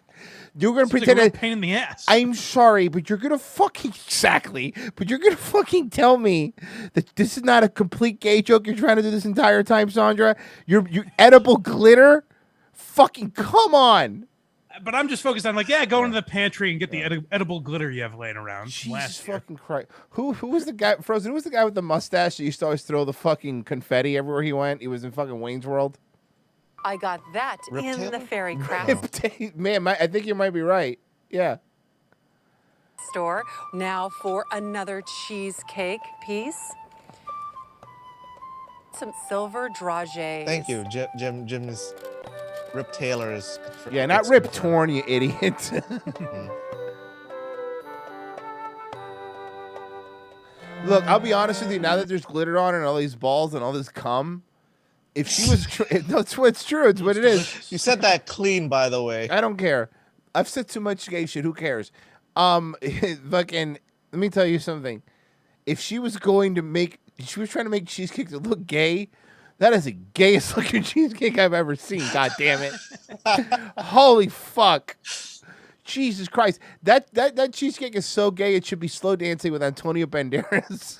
You're going to pretend... Like a pain in the ass. I'm sorry, but you're going to fucking... Exactly. But you're going to fucking tell me that this is not a complete gay joke you're trying to do this entire time, Sandra? You edible glitter? Fucking come on. But I'm just focused on like, go into the pantry and get the edible glitter you have laying around. Jesus fucking Christ. Who was the guy, Frozen? Who was the guy with the mustache that used to always throw the fucking confetti everywhere he went? He was in fucking Wayne's World. I got that in the fairy craft Man, I think you might be right. Yeah. store. Now for another cheesecake piece. Some silver dragées. Thank you, Jim's Rip Taylor is. Yeah, not Rip Torn, you idiot. Look, I'll be honest with you. Now that there's glitter on and all these balls and all this cum, if she was, it's true. It's what it is. You said that clean, by the way. I don't care. I've said too much gay shit. Who cares? Fucking. Let me tell you something. If she was trying to make cheesecake to look gay, that is the gayest looking cheesecake I've ever seen. God damn it! Holy fuck! Jesus Christ! That cheesecake is so gay it should be slow dancing with Antonio Banderas.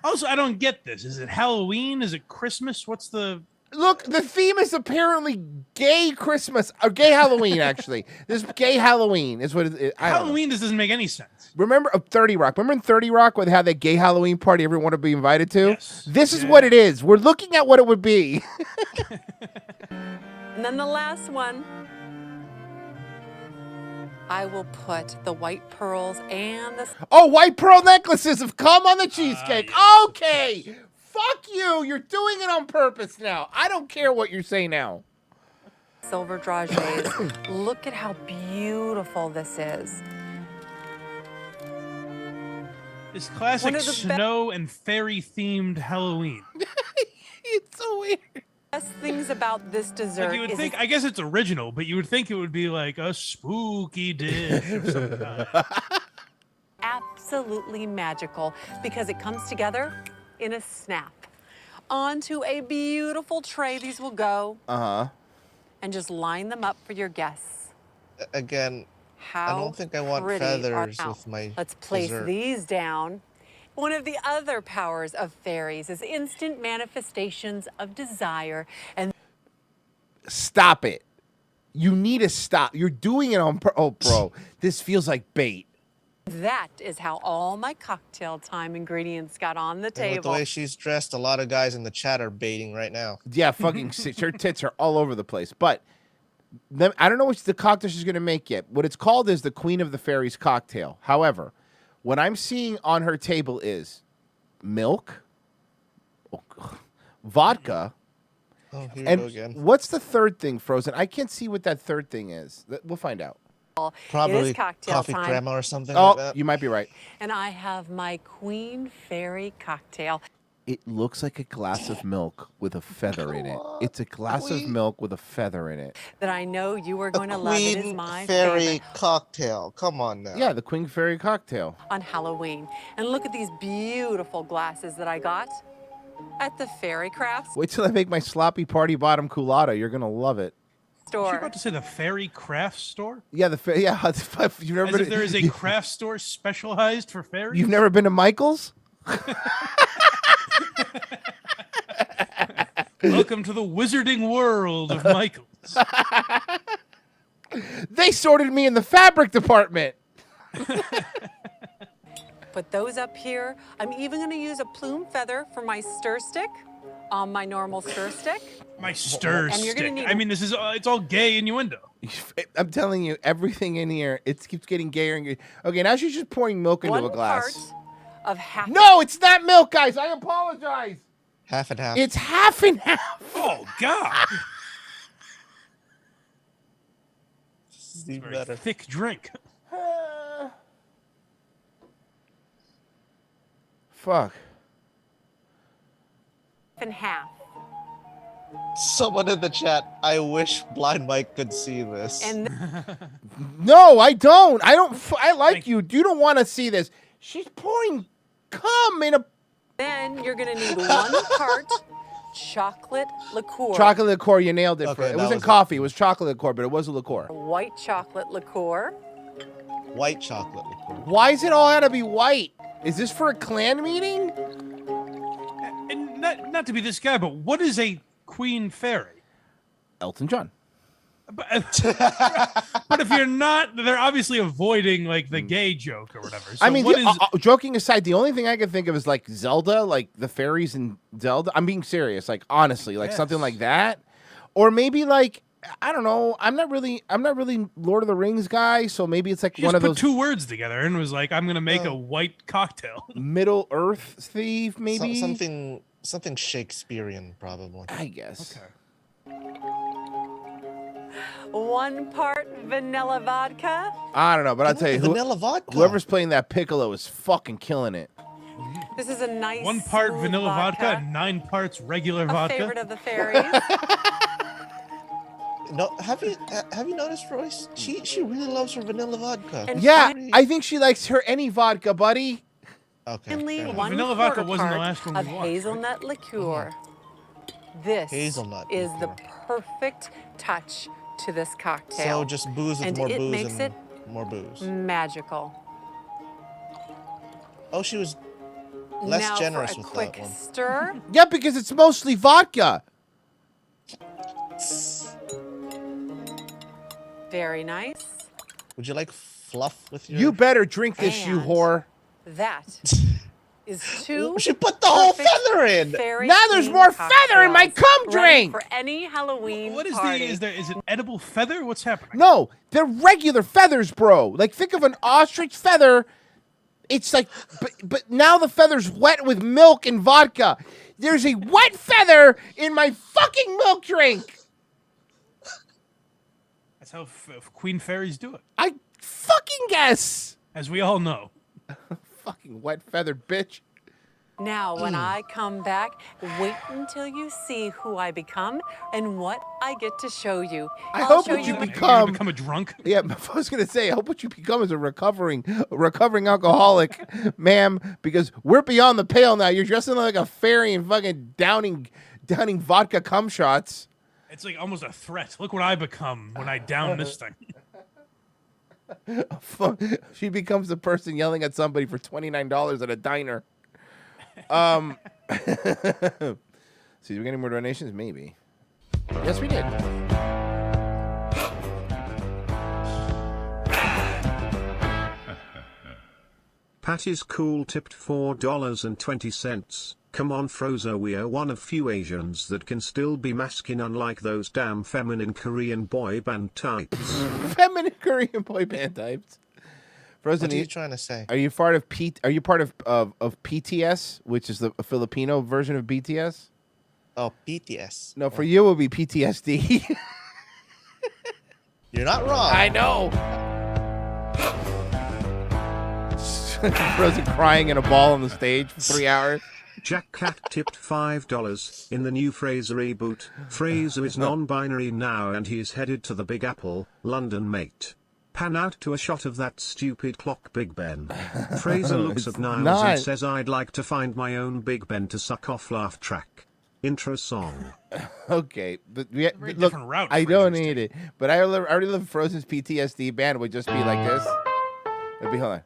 Also, I don't get this. Is it Halloween? Is it Christmas? What's the... Look, the theme is apparently gay Christmas, or gay Halloween, actually. This gay Halloween is what it is. Halloween doesn't make any sense. Remember 30 Rock? Remember in 30 Rock where they had that gay Halloween party everyone would be invited to? Yes. This is what it is. We're looking at what it would be. And then the last one. I will put the white pearls and the... Oh, white pearl necklaces have come on the cheesecake. Okay. Fuck you. You're doing it on purpose now. I don't care what you say now. silver dragées. Look at how beautiful this is. This classic snow and fairy themed Halloween. It's so weird. Best things about this dessert like you would think, I guess it's original, but you would think it would be like a spooky dish of some kind. Absolutely magical because it comes together in a snap. Onto a beautiful tray these will go. Uh-huh. And just line them up for your guests. Again, How I don't think I want pretty feathers are- with my Let's place dessert. these down. One of the other powers of fairies is instant manifestations of desire. And Stop it. You need to stop. You're doing it on oh, bro. This feels like bait. that is how all my cocktail time ingredients got on the And with the table. way she's dressed, a lot of guys in the chat are baiting right now. Yeah, fucking her tits are all over the place. But I don't know which the cocktail she's going to make yet. What it's called is the Queen of the Fairies cocktail. However, what I'm seeing on her table is milk, vodka, Oh, here we and go again. what's the third thing, Frozen? I can't see what that third thing is. We'll find out. Probably It is cocktail coffee time. crema or something Oh, like that. you might be right. And I have my Queen Fairy cocktail. It looks like a glass of milk with a feather in it. It's a glass of milk with a feather in it. That I know you are going to love. It is Queen my Fairy favorite cocktail. Come on now. Yeah, the Queen Fairy cocktail. on Halloween. And look at these beautiful glasses that I got at the Fairy Crafts Wait till I make my sloppy party bottom culotta. You're gonna love it. You're store. about to say the fairy craft store? Yeah, you've never As been. if there is a craft store specialized for fairies? You've never been to Michael's? Welcome to the wizarding world of Michael's. They sorted me in the fabric department. Put those up here. I'm even going to use a plume feather for my stir stick on my normal stir stick. My stir And you're gonna stick. need I mean, this is it's all gay innuendo. I'm telling you, everything in here, it keeps getting gayer and gayer. Okay, now she's just pouring milk into One a glass. part of half. No, it's not milk, guys. I apologize. Half and half. It's half and half. Oh, God. This is even Very better. thick drink. Fuck. And half. Someone in the chat, I wish Blind Mike could see this. And No, I don't. I like you. You don't want to see this. She's pouring cum in a then you're going to need 1 part chocolate liqueur. chocolate liqueur. You nailed it. Okay, It that wasn't was it. coffee. It was chocolate liqueur, but it was a liqueur. White chocolate liqueur. White chocolate liqueur. Why is it all had to be white? Is this for a clan meeting? And not to be this guy, but what is a queen fairy? Elton John. But if you're not, they're obviously avoiding like the gay joke or whatever. So I mean, what is joking aside, the only thing I can think of is like Zelda, like the fairies in Zelda. I'm being serious, like honestly, like something like that, or maybe like I don't know. I'm not really Lord of the Rings guy, so maybe it's like She one just of put those two words together and was like, "I'm gonna make a white cocktail." Middle Earth thief, maybe something Shakespearean, probably. I guess. Okay. 1 part vanilla vodka. I don't know, but I'll tell you, vanilla vodka. Whoever's playing that piccolo is fucking killing it. This is a nice 1 part smooth vanilla vodka and 9 parts regular a vodka. favorite of the fairies. No, have you noticed, Royce? She really loves her vanilla vodka. And Yeah, I think she likes her any vodka, buddy. Okay. Finally, one vanilla vodka quarter wasn't the part last one of we watched, hazelnut liqueur. This Hazelnut is the liqueur. perfect touch to this cocktail. So just booze with and more it booze makes and it more booze. magical. Oh, she was less now generous for a with quick that one. stir. Yeah, because it's mostly vodka. Very nice. Would you like fluff with your? You better drink this, you And whore. That is 2. She put the whole perfect feather in. fairy Now there's themed more feather in my cocktails cum ready drink. for any Halloween What is party. is it edible feather? What's happening? No, they're regular feathers, bro. Like think of an ostrich feather. It's like, but now the feather's wet with milk and vodka. There's a wet feather in my fucking milk drink. That's how queen fairies do it, I fucking guess. as we all know. Fucking wet feathered bitch. Now, when I come back, wait until you see who I become and what I get to show you. I I'll hope show what you You're become. gonna become a drunk. Yeah, I was gonna say, I hope what you become is a recovering alcoholic, ma'am, because we're beyond the pale now. You're dressing like a fairy and fucking downing vodka cum shots. It's like almost a threat. Look what I become when I down this thing. She becomes the person yelling at somebody for $29 at a diner. See, do we get any more donations? Maybe. Yes, we did. Patty's Cool tipped $4.20. Come on, Frozo, we're one of few Asians that can still be masculine, unlike those damn feminine Korean boy band types. Feminine Korean boy band types. Frozen, What are you trying to say? Are you part of PTS, which is the Filipino version of BTS? Oh, BTS. No, for you it would be PTSD. You're not wrong. I know. Frozen crying in a ball on the stage for 3 hours. Jack Cat tipped $5. In the new Frasier reboot, Frasier is non-binary now and he is headed to the Big Apple, London, mate. Pan out to a shot of that stupid clock Big Ben. Frasier looks at Niles and says, I'd like to find my own Big Ben to suck off laugh track. Intro song. Okay, but look, different route I Frasier's don't need it. But I already love Frozen's PTSD band would just be like this. It'd be, hold on.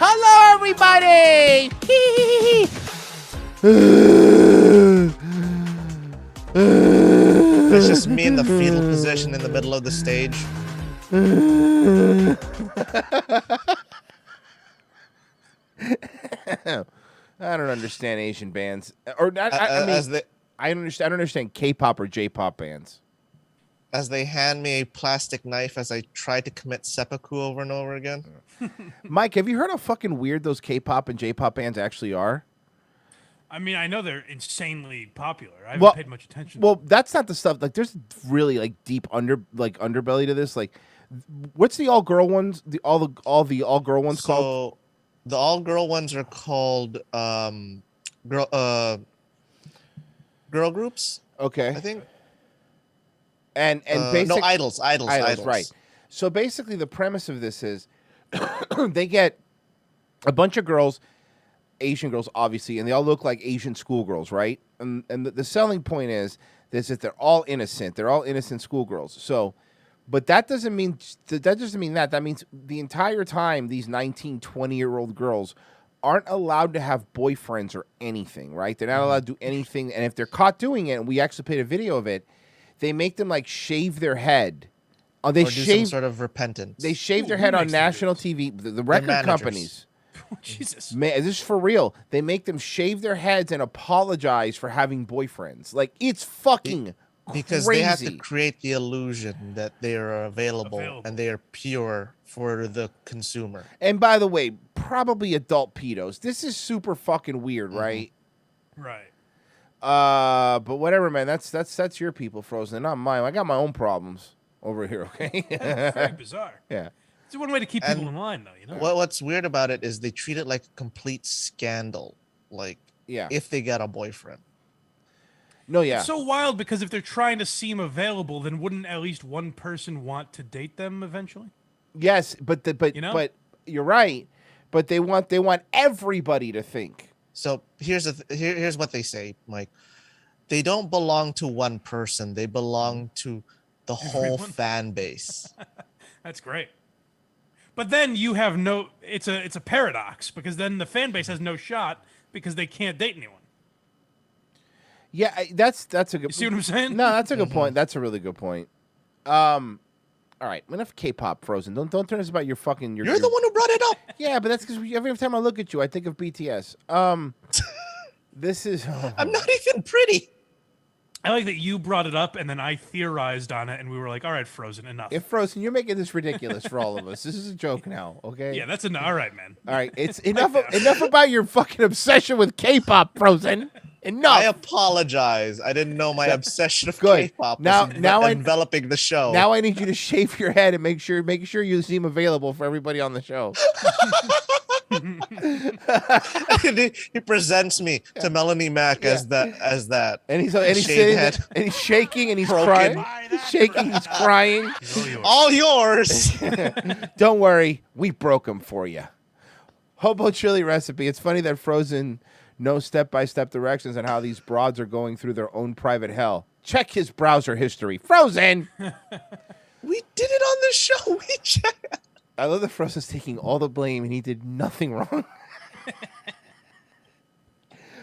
Hello, everybody! It's just me in the fetal position in the middle of the stage. I don't understand Asian bands, or I mean, I understand K-pop or J-pop bands. As they hand me a plastic knife as I try to commit seppuku over and over again. Mike, have you heard how fucking weird those K-pop and J-pop bands actually are? I mean, I know they're insanely popular. I haven't paid much attention. Well, that's not the stuff. Like, there's really like deep underbelly to this. Like, what's the all-girl ones? All the all-girl ones called? The all-girl ones are called girl groups. Okay, I think. And basically, no, idols, right? So basically, the premise of this is they get a bunch of girls, Asian girls, obviously, and they all look like Asian schoolgirls, right? And the selling point is that they're all innocent. They're all innocent schoolgirls. So, but that doesn't mean that. That means the entire time these 19, 20-year-old girls aren't allowed to have boyfriends or anything, right? They're not allowed to do anything. And if they're caught doing it, and we actually played a video of it, they make them like shave their head. They or do shave some sort of repentance. They shave their head on national TV. The record managers. companies. Jesus. Man, this is for real. They make them shave their heads and apologize for having boyfriends. Like, it's fucking because crazy. they have to create the illusion that they are available and they are pure for the consumer. And by the way, probably adult pedos. This is super fucking weird, right? Right. But whatever, man. That's your people, Frozen, not mine. I got my own problems over here, okay? Very bizarre. Yeah. It's one way to keep people in line, though. You know. What's weird about it is they treat it like a complete scandal. Like, if they get a boyfriend. No, yeah. It's so wild because if they're trying to seem available, then wouldn't at least one person want to date them eventually? Yes, but but you're right. But they want everybody to think. So here's what they say, Mike. They don't belong to one person. They belong to the whole fan base. That's great. But then you have it's a paradox because then the fan base has no shot because they can't date anyone. Yeah, that's a good. You see what I'm saying? No, that's a good point. That's a really good point. All right, enough K-pop, Frozen. Don't turn this about your fucking. You're the one who brought it up. Yeah, but that's because every time I look at you, I think of BTS. This is. I'm not even pretty. I like that you brought it up and then I theorized on it and we were like, all right, Frozen, enough. If Frozen, you're making this ridiculous for all of us. This is a joke now, okay? Yeah, that's all right, man. All right, it's enough. Enough about your fucking obsession with K-pop, Frozen. Enough. I apologize. I didn't know my obsession of Good. K-pop Now was enveloping the show. Now I need you to shave your head and make sure you seem available for everybody on the show. He presents me to Melanie Mack as that. And he's sitting there, and he's shaking and he's crying. He's shaking, he's crying. All yours. Don't worry, we broke him for you. Hobo chili recipe. It's funny that Frozen knows step-by-step directions on how these broads are going through their own private hell. Check his browser history. Frozen! We did it on the show. We checked. I love that Frozen's taking all the blame and he did nothing wrong.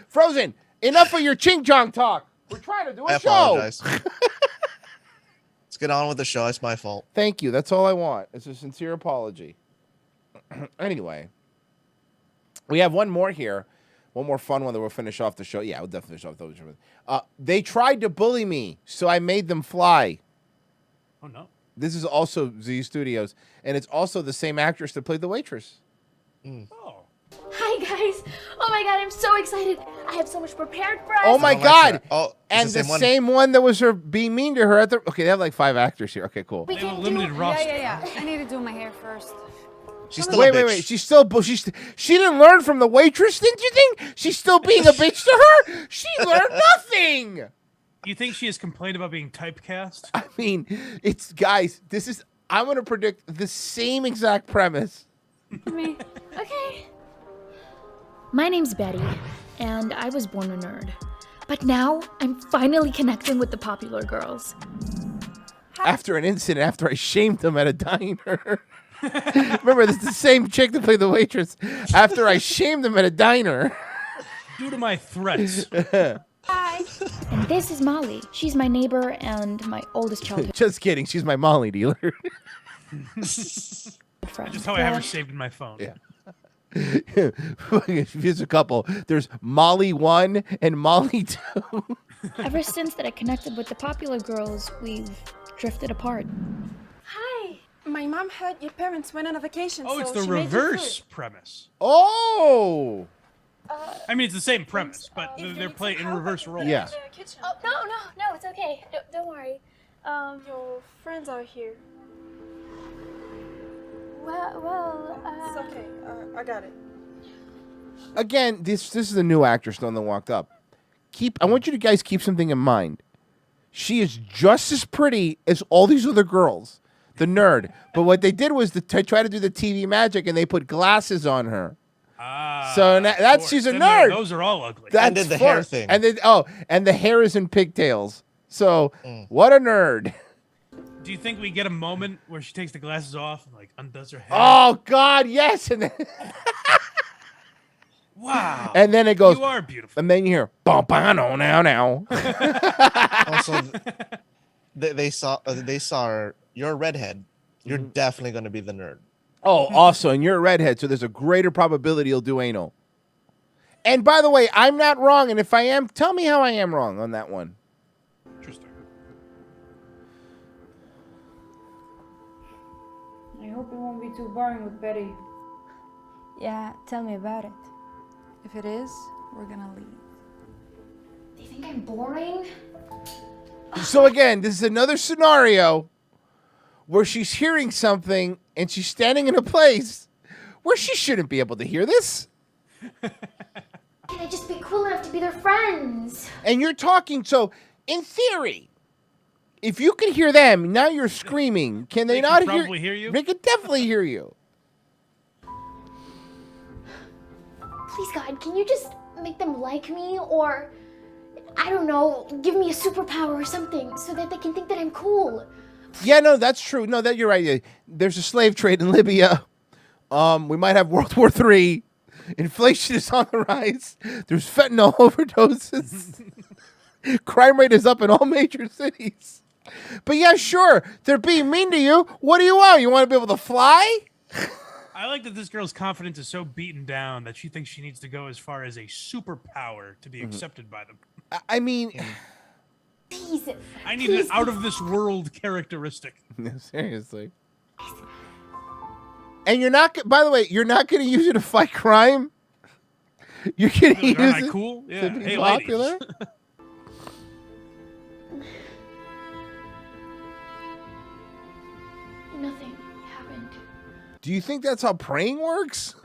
Frozen, enough of your ching-chong talk. We're trying to do a show. I apologize. Let's get on with the show. It's my fault. Thank you. That's all I want. It's a sincere apology. Anyway, we have one more here. One more fun one that we'll finish off the show. Yeah, we'll definitely finish off the show. They tried to bully me, so I made them fly. Oh, no. This is also Z Studios, and it's also the same actress that played the waitress. Oh. Hi guys! Oh my god, I'm so excited! I have so much prepared for us. Oh my god! Oh, and the same one that was her being mean to her at the. Okay, they have like 5 actors here. Okay, cool. We They have a can limited do. roster. Yeah. I need to do my hair first. She's still a bitch. Wait. She didn't learn from the waitress, didn't you think? She's still being a bitch to her? She learned nothing! You think she has complained about being typecast? I mean, I'm going to predict the same exact premise. Me. Okay. My name's Betty, and I was born a nerd. But now, I'm finally connecting with the popular girls. After an incident, after I shamed them at a diner. Remember, this is the same chick that played the waitress. After I shamed them at a diner. Due to my threats. Hi. And this is Molly. She's my neighbor and my oldest childhood Just kidding. She's my Molly dealer. friend. Just how I have her saved in my phone. Yeah. Here's a couple. There's Molly 1 and Molly 2. Ever since that I connected with the popular girls, we've drifted apart. Hi. My mom heard your parents went on a vacation. Oh, so it's the she made you reverse food. premise. Oh! I mean, it's the same premise, but they're playing in reverse roles. Yeah. Oh, no, it's okay. Don't worry. Your friends are here. It's okay. I got it. Again, this is the new actress, the one that walked up. I want you to guys keep something in mind. She is just as pretty as all these other girls, the nerd. But what they did was to try to do the TV magic, and they put glasses on her. So she's a nerd. Those are all ugly. And did the hair thing. And the hair is in pigtails. So what a nerd. Do you think we get a moment where she takes the glasses off and like undoes her hair? Oh God, yes. And then wow. And then it goes. You are beautiful. And then you hear "Bompano now." Also, they saw you're a redhead. You're definitely going to be the nerd. Oh, also, and you're a redhead, so there's a greater probability you'll do anal. And by the way, I'm not wrong, and if I am, tell me how I am wrong on that one. Interesting. I hope it won't be too boring with Betty. Yeah, tell me about it. If it is, we're gonna leave. They think I'm boring? So again, this is another scenario where she's hearing something and she's standing in a place where she shouldn't be able to hear this. Can I just be cool enough to be their friends? And you're talking, so in theory, if you can hear them, now you're screaming. Can they not probably hear you? They can definitely hear you. Please, God, can you just make them like me? Or, I don't know, give me a superpower or something so that they can think that I'm cool. Yeah, no, that's true. No, that you're right. There's a slave trade in Libya. We might have World War III. Inflation is on the rise. There's fentanyl overdoses. Crime rate is up in all major cities. But yeah, sure, they're being mean to you. What do you want? You want to be able to fly? I like that this girl's confidence is so beaten down that she thinks she needs to go as far as a superpower to be accepted by them. I mean, Please. I need an out-of-this-world characteristic. No, seriously. And you're not, by the way, you're not going to use it to fight crime. You're going to use Aren't I it cool? to Yeah. be Hey, popular. ladies. Nothing happened. Do you think that's how praying works?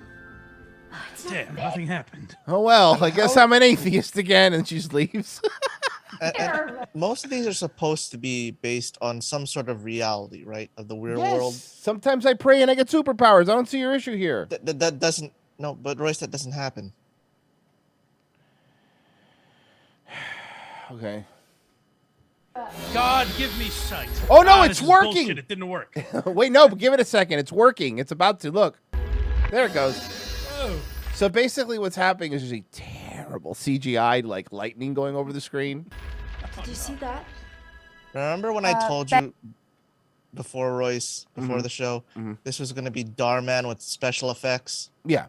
Damn, nothing happened. Oh, well, I guess I'm an atheist again, and she just leaves. And most of these are supposed to be based on some sort of reality, right? Of the real Yes. world. Sometimes I pray and I get superpowers. I don't see your issue here. That doesn't, no, but Royce, that doesn't happen. Okay. God, give me sight. Oh, no, Ah, it's this is working. bullshit. It didn't work. Wait, no, give it a second. It's working. It's about to. Look. There it goes. Oh. So basically what's happening is there's a terrible CGI, like, lightning going over the screen. Did you see that? Remember when I told you before, Royce, before the show, this was going to be Darman with special effects? Yeah.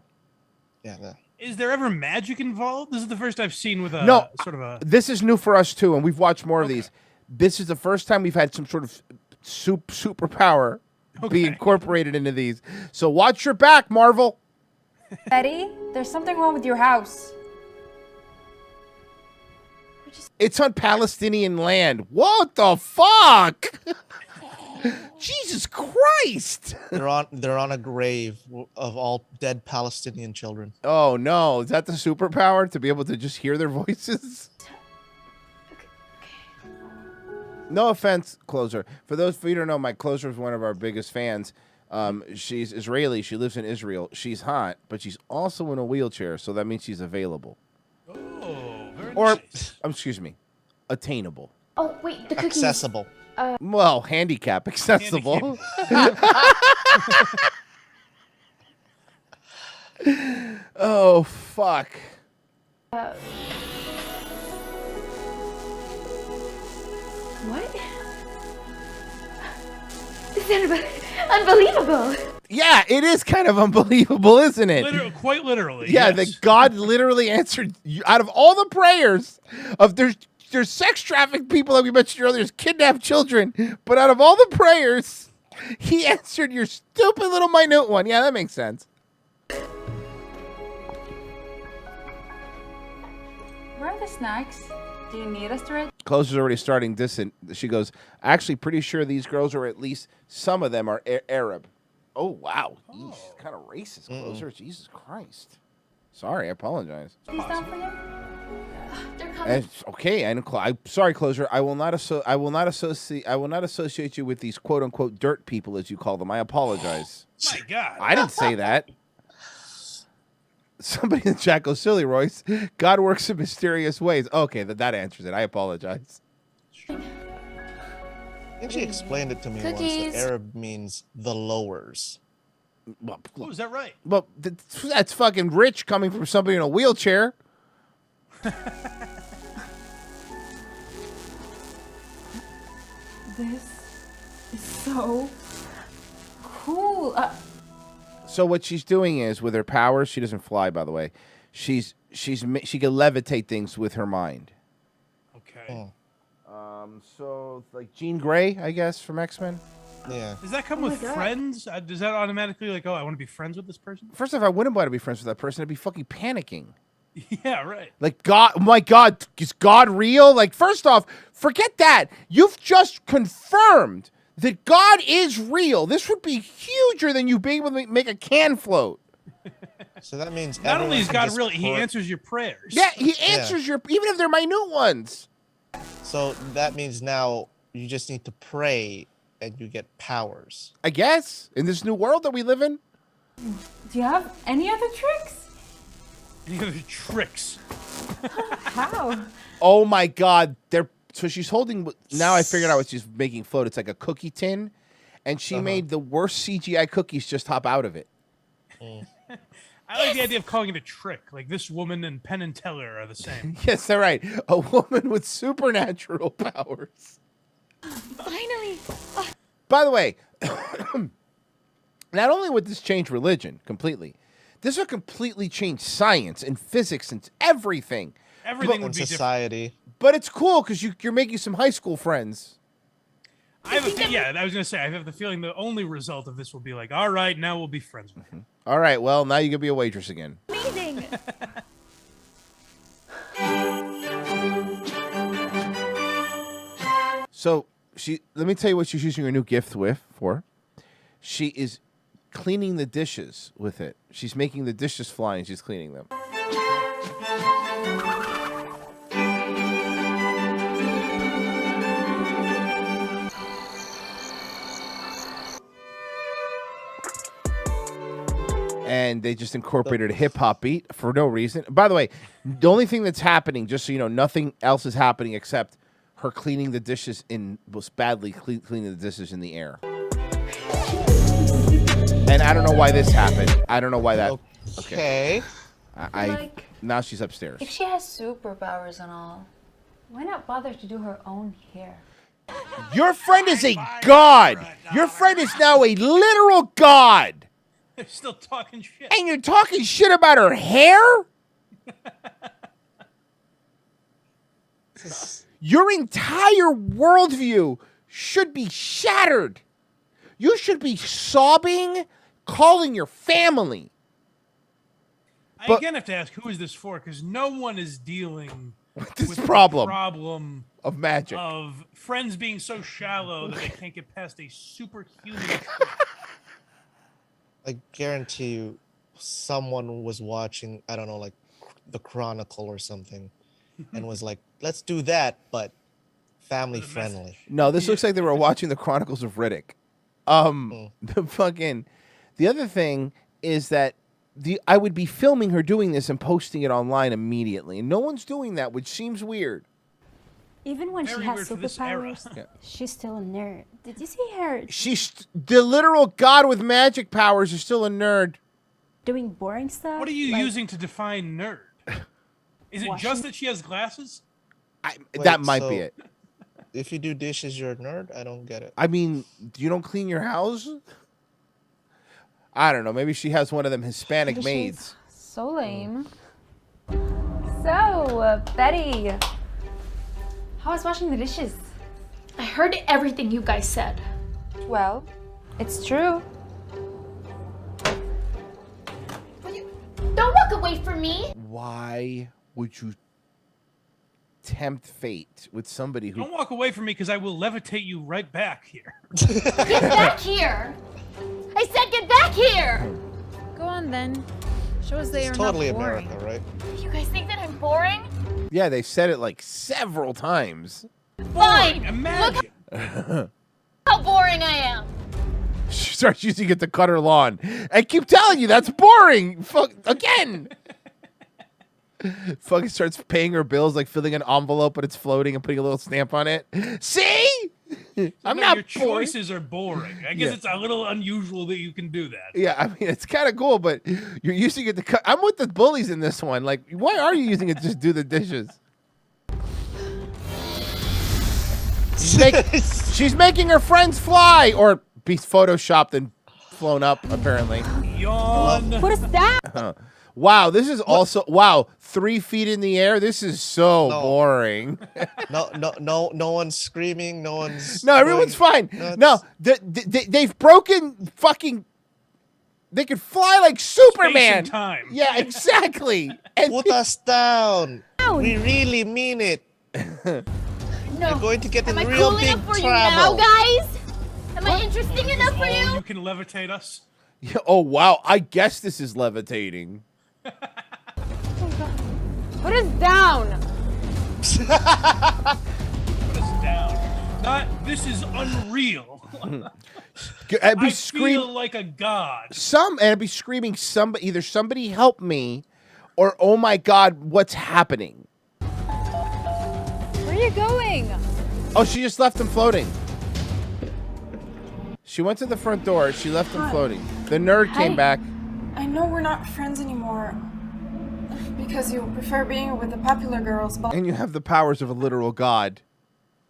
Yeah. Is there ever magic involved? This is the first I've seen with a sort of a. This is new for us, too, and we've watched more of these. This is the first time we've had some sort of superpower be incorporated into these. So watch your back, Marvel. Betty, there's something wrong with your house. It's on Palestinian land. What the fuck? Jesus Christ. They're on a grave of all dead Palestinian children. Oh, no. Is that the superpower? To be able to just hear their voices? No offense, Closer. For those of you who don't know, my Closer is one of our biggest fans. She's Israeli. She lives in Israel. She's hot, but she's also in a wheelchair, so that means she's available. Oh, very Or, nice. Excuse me, attainable. Oh, wait, the cookies. Accessible. Well, handicap accessible. Oh, fuck. What? This is unbelievable. Yeah, it is kind of unbelievable, isn't it? Quite literally. Yeah, yes. that God literally answered out of all the prayers of there's sex trafficked people that we mentioned earlier, there's kidnapped children, but out of all the prayers, he answered your stupid little minute one. Yeah, that makes sense. Where are the snacks? Do you need us to read? Closer's already starting dissing. She goes, actually pretty sure these girls are at least some of them are Arab. Oh, wow. Eesh, kind of racist, Closer. Jesus Christ. Sorry, I apologize. These down for you? They're coming. Okay, I'm sorry, Closer. I will not associate you with these quote unquote dirt people, as you call them. I apologize. My God. I didn't say that. Somebody in the chat goes, silly, Royce. God works in mysterious ways. Okay, that answers it. I apologize. I think she explained it to me once. Cookies. That Arab means the lowers. Well, Oh, is that right? well, that's fucking rich coming from somebody in a wheelchair. This is so cool. So what she's doing is, with her powers, she doesn't fly, by the way. She can levitate things with her mind. Okay. So like Jean Grey, I guess, from X-Men. Yeah. Does that come with friends? Does that automatically like, oh, I want to be friends with this person? First off, I wouldn't want to be friends with that person. I'd be fucking panicking. Yeah, right. Like, God, oh my God, is God real? Like, first off, forget that. You've just confirmed that God is real. This would be huger than you being able to make a can float. So that means not only is God real, he answers your prayers. Yeah, he answers your, even if they're minute ones. So that means now you just need to pray and you get powers. I guess, in this new world that we live in. Do you have any other tricks? Any other tricks? How? Oh my God, so she's holding, now I figured out what she's making float. It's like a cookie tin, and she made the worst CGI cookies just hop out of it. I like the idea of calling it a trick. Like this woman and Penn and Teller are the same. Yes, they're right. A woman with supernatural powers. Finally. By the way, not only would this change religion completely, this would completely change science and physics and everything. Everything would be society. But it's cool because you're making some high school friends. I was gonna say, I have the feeling the only result of this will be like, all right, now we'll be friends with her. All right, well, now you can be a waitress again. Amazing. So let me tell you what she's using her new gift for. She is cleaning the dishes with it. She's making the dishes fly and she's cleaning them. And they just incorporated a hip-hop beat for no reason. By the way, the only thing that's happening, just so you know, nothing else is happening except her cleaning the dishes most badly cleaning the dishes in the air. And I don't know why this happened. I don't know why that... Okay. Now she's upstairs. If she has superpowers and all, why not bother to do her own hair? Your friend is a god! Your friend is now a literal god! They're still talking shit. And you're talking shit about her hair? Your entire worldview should be shattered. You should be sobbing, calling your family. I again have to ask, who is this for? Because no one is dealing with this the problem of magic. Of friends being so shallow that they can't get past a superhuman. I guarantee you, someone was watching, I don't know, like The Chronicle or something, and was like, let's do that, but family friendly. No, this looks like they were watching the Chronicles of Riddick. The other thing is that I would be filming her doing this and posting it online immediately, and no one's doing that, which seems weird. Even when she has superpowers, she's still a nerd. Did you see her? She's the literal god with magic powers is still a nerd. Doing boring stuff? What are you using to define nerd? Is it just that she has glasses? That might be it. If you do dishes, you're a nerd? I don't get it. I mean, you don't clean your house? I don't know. Maybe she has one of them Hispanic maids. So lame. So, Betty, how was washing the dishes? I heard everything you guys said. Well, it's true. Don't walk away from me. Why would you tempt fate with somebody who... Don't walk away from me because I will levitate you right back here. Get back here. I said get back here. Go on then. Show us that you're totally not boring. America, right? You guys think that I'm boring? Yeah, they said it like several times. Fine. Imagine. Look how boring I am. She starts using it to cut her lawn. I keep telling you, that's boring. Fuck, again. Fucking starts paying her bills, like filling an envelope, but it's floating and putting a little stamp on it. See? I'm not your boring. choices are boring. I guess it's a little unusual that you can do that. Yeah, I mean, it's kind of cool, but you're using it to cut. I'm with the bullies in this one. Like, why are you using it to just do the dishes? She's making her friends fly or be photoshopped and flown up, apparently. Yawn. What is that? Wow, this is also 3 feet in the air. This is so boring. No one's screaming. No one's. No, everyone's fine. nuts. No, they've broken fucking. They could fly like Superman. Space and time. Yeah, exactly. And Put us down. We really mean it. No. You're going to get in Am I real cool big enough for trouble. you now, guys? Am I interesting enough for you? You can levitate us. Yeah, oh wow, I guess this is levitating. Put us down. Put us down. This is unreal. I'd be I screaming feel like a god. and I'd be screaming either somebody help me or oh my god, what's happening? Where are you going? Oh, she just left him floating. She went to the front door, she left him floating. The nerd came back. I know we're not friends anymore because you prefer being with the popular girls, but And you have the powers of a literal god.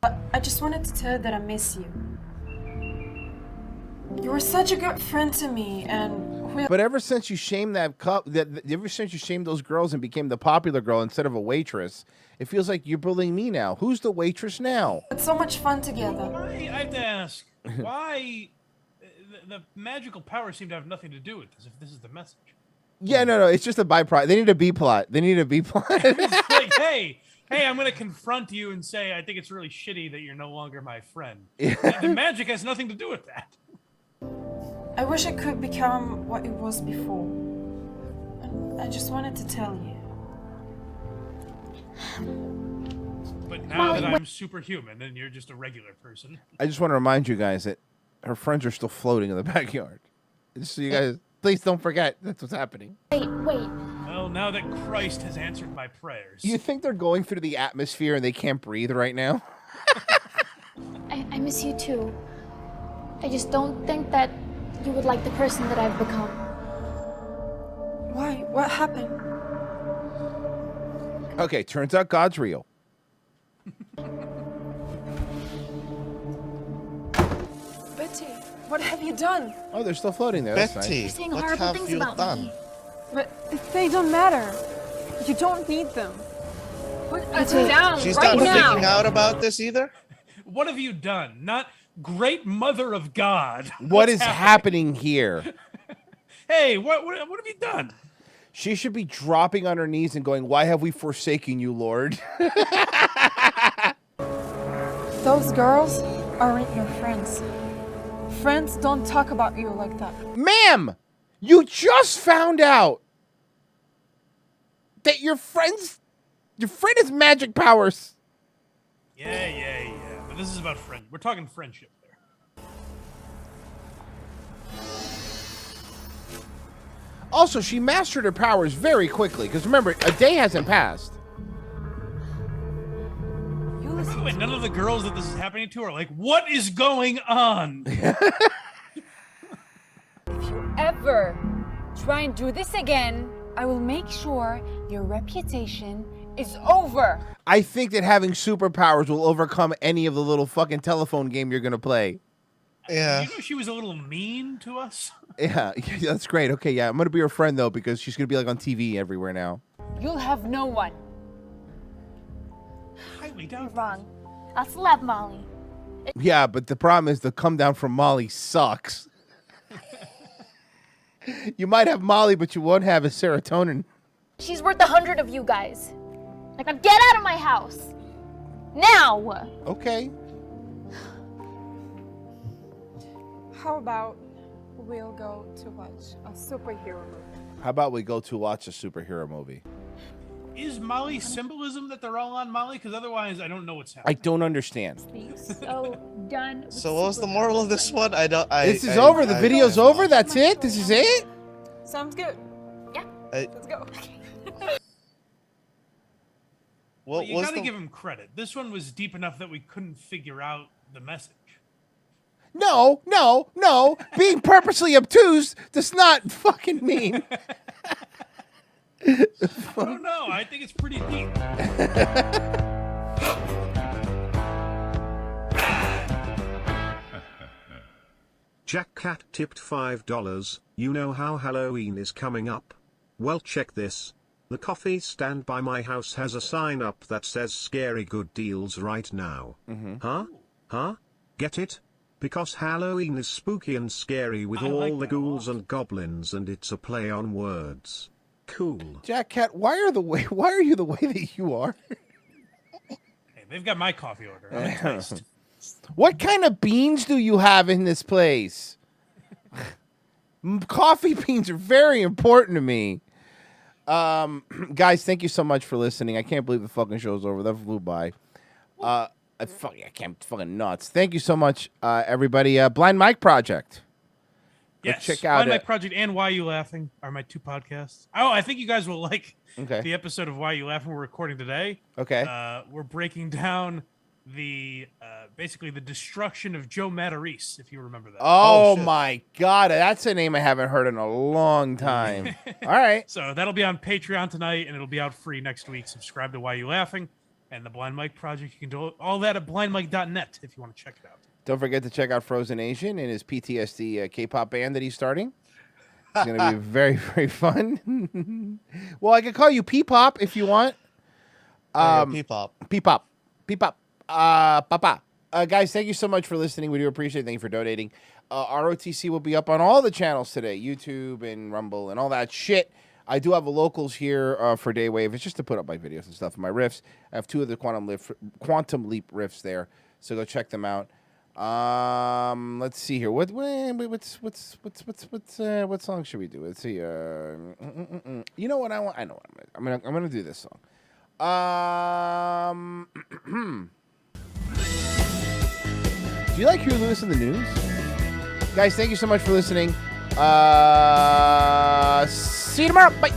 I just wanted to tell you that I miss you. You were such a good friend to me, and But ever since you shamed ever since you shamed those girls and became the popular girl instead of a waitress, it feels like you're bullying me now. Who's the waitress now? it's so much fun together. I have to ask, why the magical powers seem to have nothing to do with this, if this is the message. Yeah, no, it's just a byproduct. They need a B plot. It's like, hey, I'm going to confront you and say, I think it's really shitty that you're no longer my friend. The magic has nothing to do with that. I wish it could become what it was before. And I just wanted to tell you. But now that I'm superhuman and you're just a regular person. I just want to remind you guys that her friends are still floating in the backyard. Just so you guys, please don't forget that's what's happening. Wait. Well, now that Christ has answered my prayers. You think they're going through the atmosphere and they can't breathe right now? I miss you too. I just don't think that you would like the person that I've become. Why? What happened? Okay, turns out God's real. Betty, what have you done? Oh, they're still floating there. That's Betty, nice. Saying what horrible have things you about done? me. But they don't matter. You don't need them. Put us down She's right not now. freaking out about this either? What have you done? Not great mother of God. What is happening here? Hey, what have you done? She should be dropping on her knees and going, "Why have we forsaken you, Lord?" Those girls aren't your friends. Friends don't talk about you like that. Ma'am, you just found out that your friend has magic powers. Yeah. But this is about friend. We're talking friendship there. Also, she mastered her powers very quickly, because remember, a day hasn't passed. By the way, none of the girls that this is happening to are like, what is going on? If you ever try and do this again, I will make sure your reputation is over. I think that having superpowers will overcome any of the little fucking telephone game you're going to play. Yeah. You know she was a little mean to us? Yeah, that's great. Okay, yeah, I'm going to be her friend, though, because she's going to be, like, on TV everywhere now. You'll have no one. Highly You're doubtful. wrong. I'll slap Molly. Yeah, but the problem is the come down from Molly sucks. You might have Molly, but you won't have a serotonin. She's worth 100 of you guys. Like, now get out of my house. Now! Okay. How about we'll go to watch a superhero movie? How about we go to watch a superhero movie? Is Molly symbolism that they're all on Molly? Because otherwise, I don't know what's I happening. don't understand. So done. with So what was the Superman. moral of this one? This is over. The video's over. That's it. This is it. Sounds good. Yeah. Let's go. What But you was gotta the... give him credit. This one was deep enough that we couldn't figure out the message. No. Being purposely obtuse does not fucking mean. I don't know. I think it's pretty deep. Jack Cat tipped $5. You know how Halloween is coming up? Well, check this. The coffee stand by my house has a sign up that says scary good deals right now. Huh? Get it? Because Halloween is spooky and scary with all the ghouls and goblins, and it's a play on words. Cool. Jack Cat, why are you the way that you are? Hey, they've got my coffee order. I'm enticed. What kind of beans do you have in this place? Coffee beans are very important to me. Guys, thank you so much for listening. I can't believe the fucking show's over. That flew by. I can't fucking nuts. Thank you so much, everybody. Blind Mike Project. Yes, check out Blind Mike Project and Why You Laughing are my two podcasts. Oh, I think you guys will like the episode of Why You Laughing we're recording today. Okay. We're breaking down the basically the destruction of Joe Matarese, if you remember that. Oh my God, that's a name I haven't heard in a long time. All right. So that'll be on Patreon tonight, and it'll be out free next week. Subscribe to Why You Laughing and the Blind Mike Project. You can do all that at blindmike.net if you want to check it out. Don't forget to check out Frozen Asian and his PTSD K-pop band that he's starting. It's going to be very, very fun. Well, I could call you P-Pop if you want. P-Pop. P-Pop. P-Pop. Papa. Guys, thank you so much for listening. We do appreciate it. Thank you for donating. ROTC will be up on all the channels today, YouTube and Rumble and all that shit. I do have a locals here for Daywave. It's just to put up my videos and stuff and my riffs. I have 2 of the Quantum Leap riffs there, so go check them out. Let's see here. What song should we do? Let's see. You know what I want? I know what I'm gonna do this song. Do you like Huey Lewis in the News? Guys, thank you so much for listening. See you tomorrow. Bye.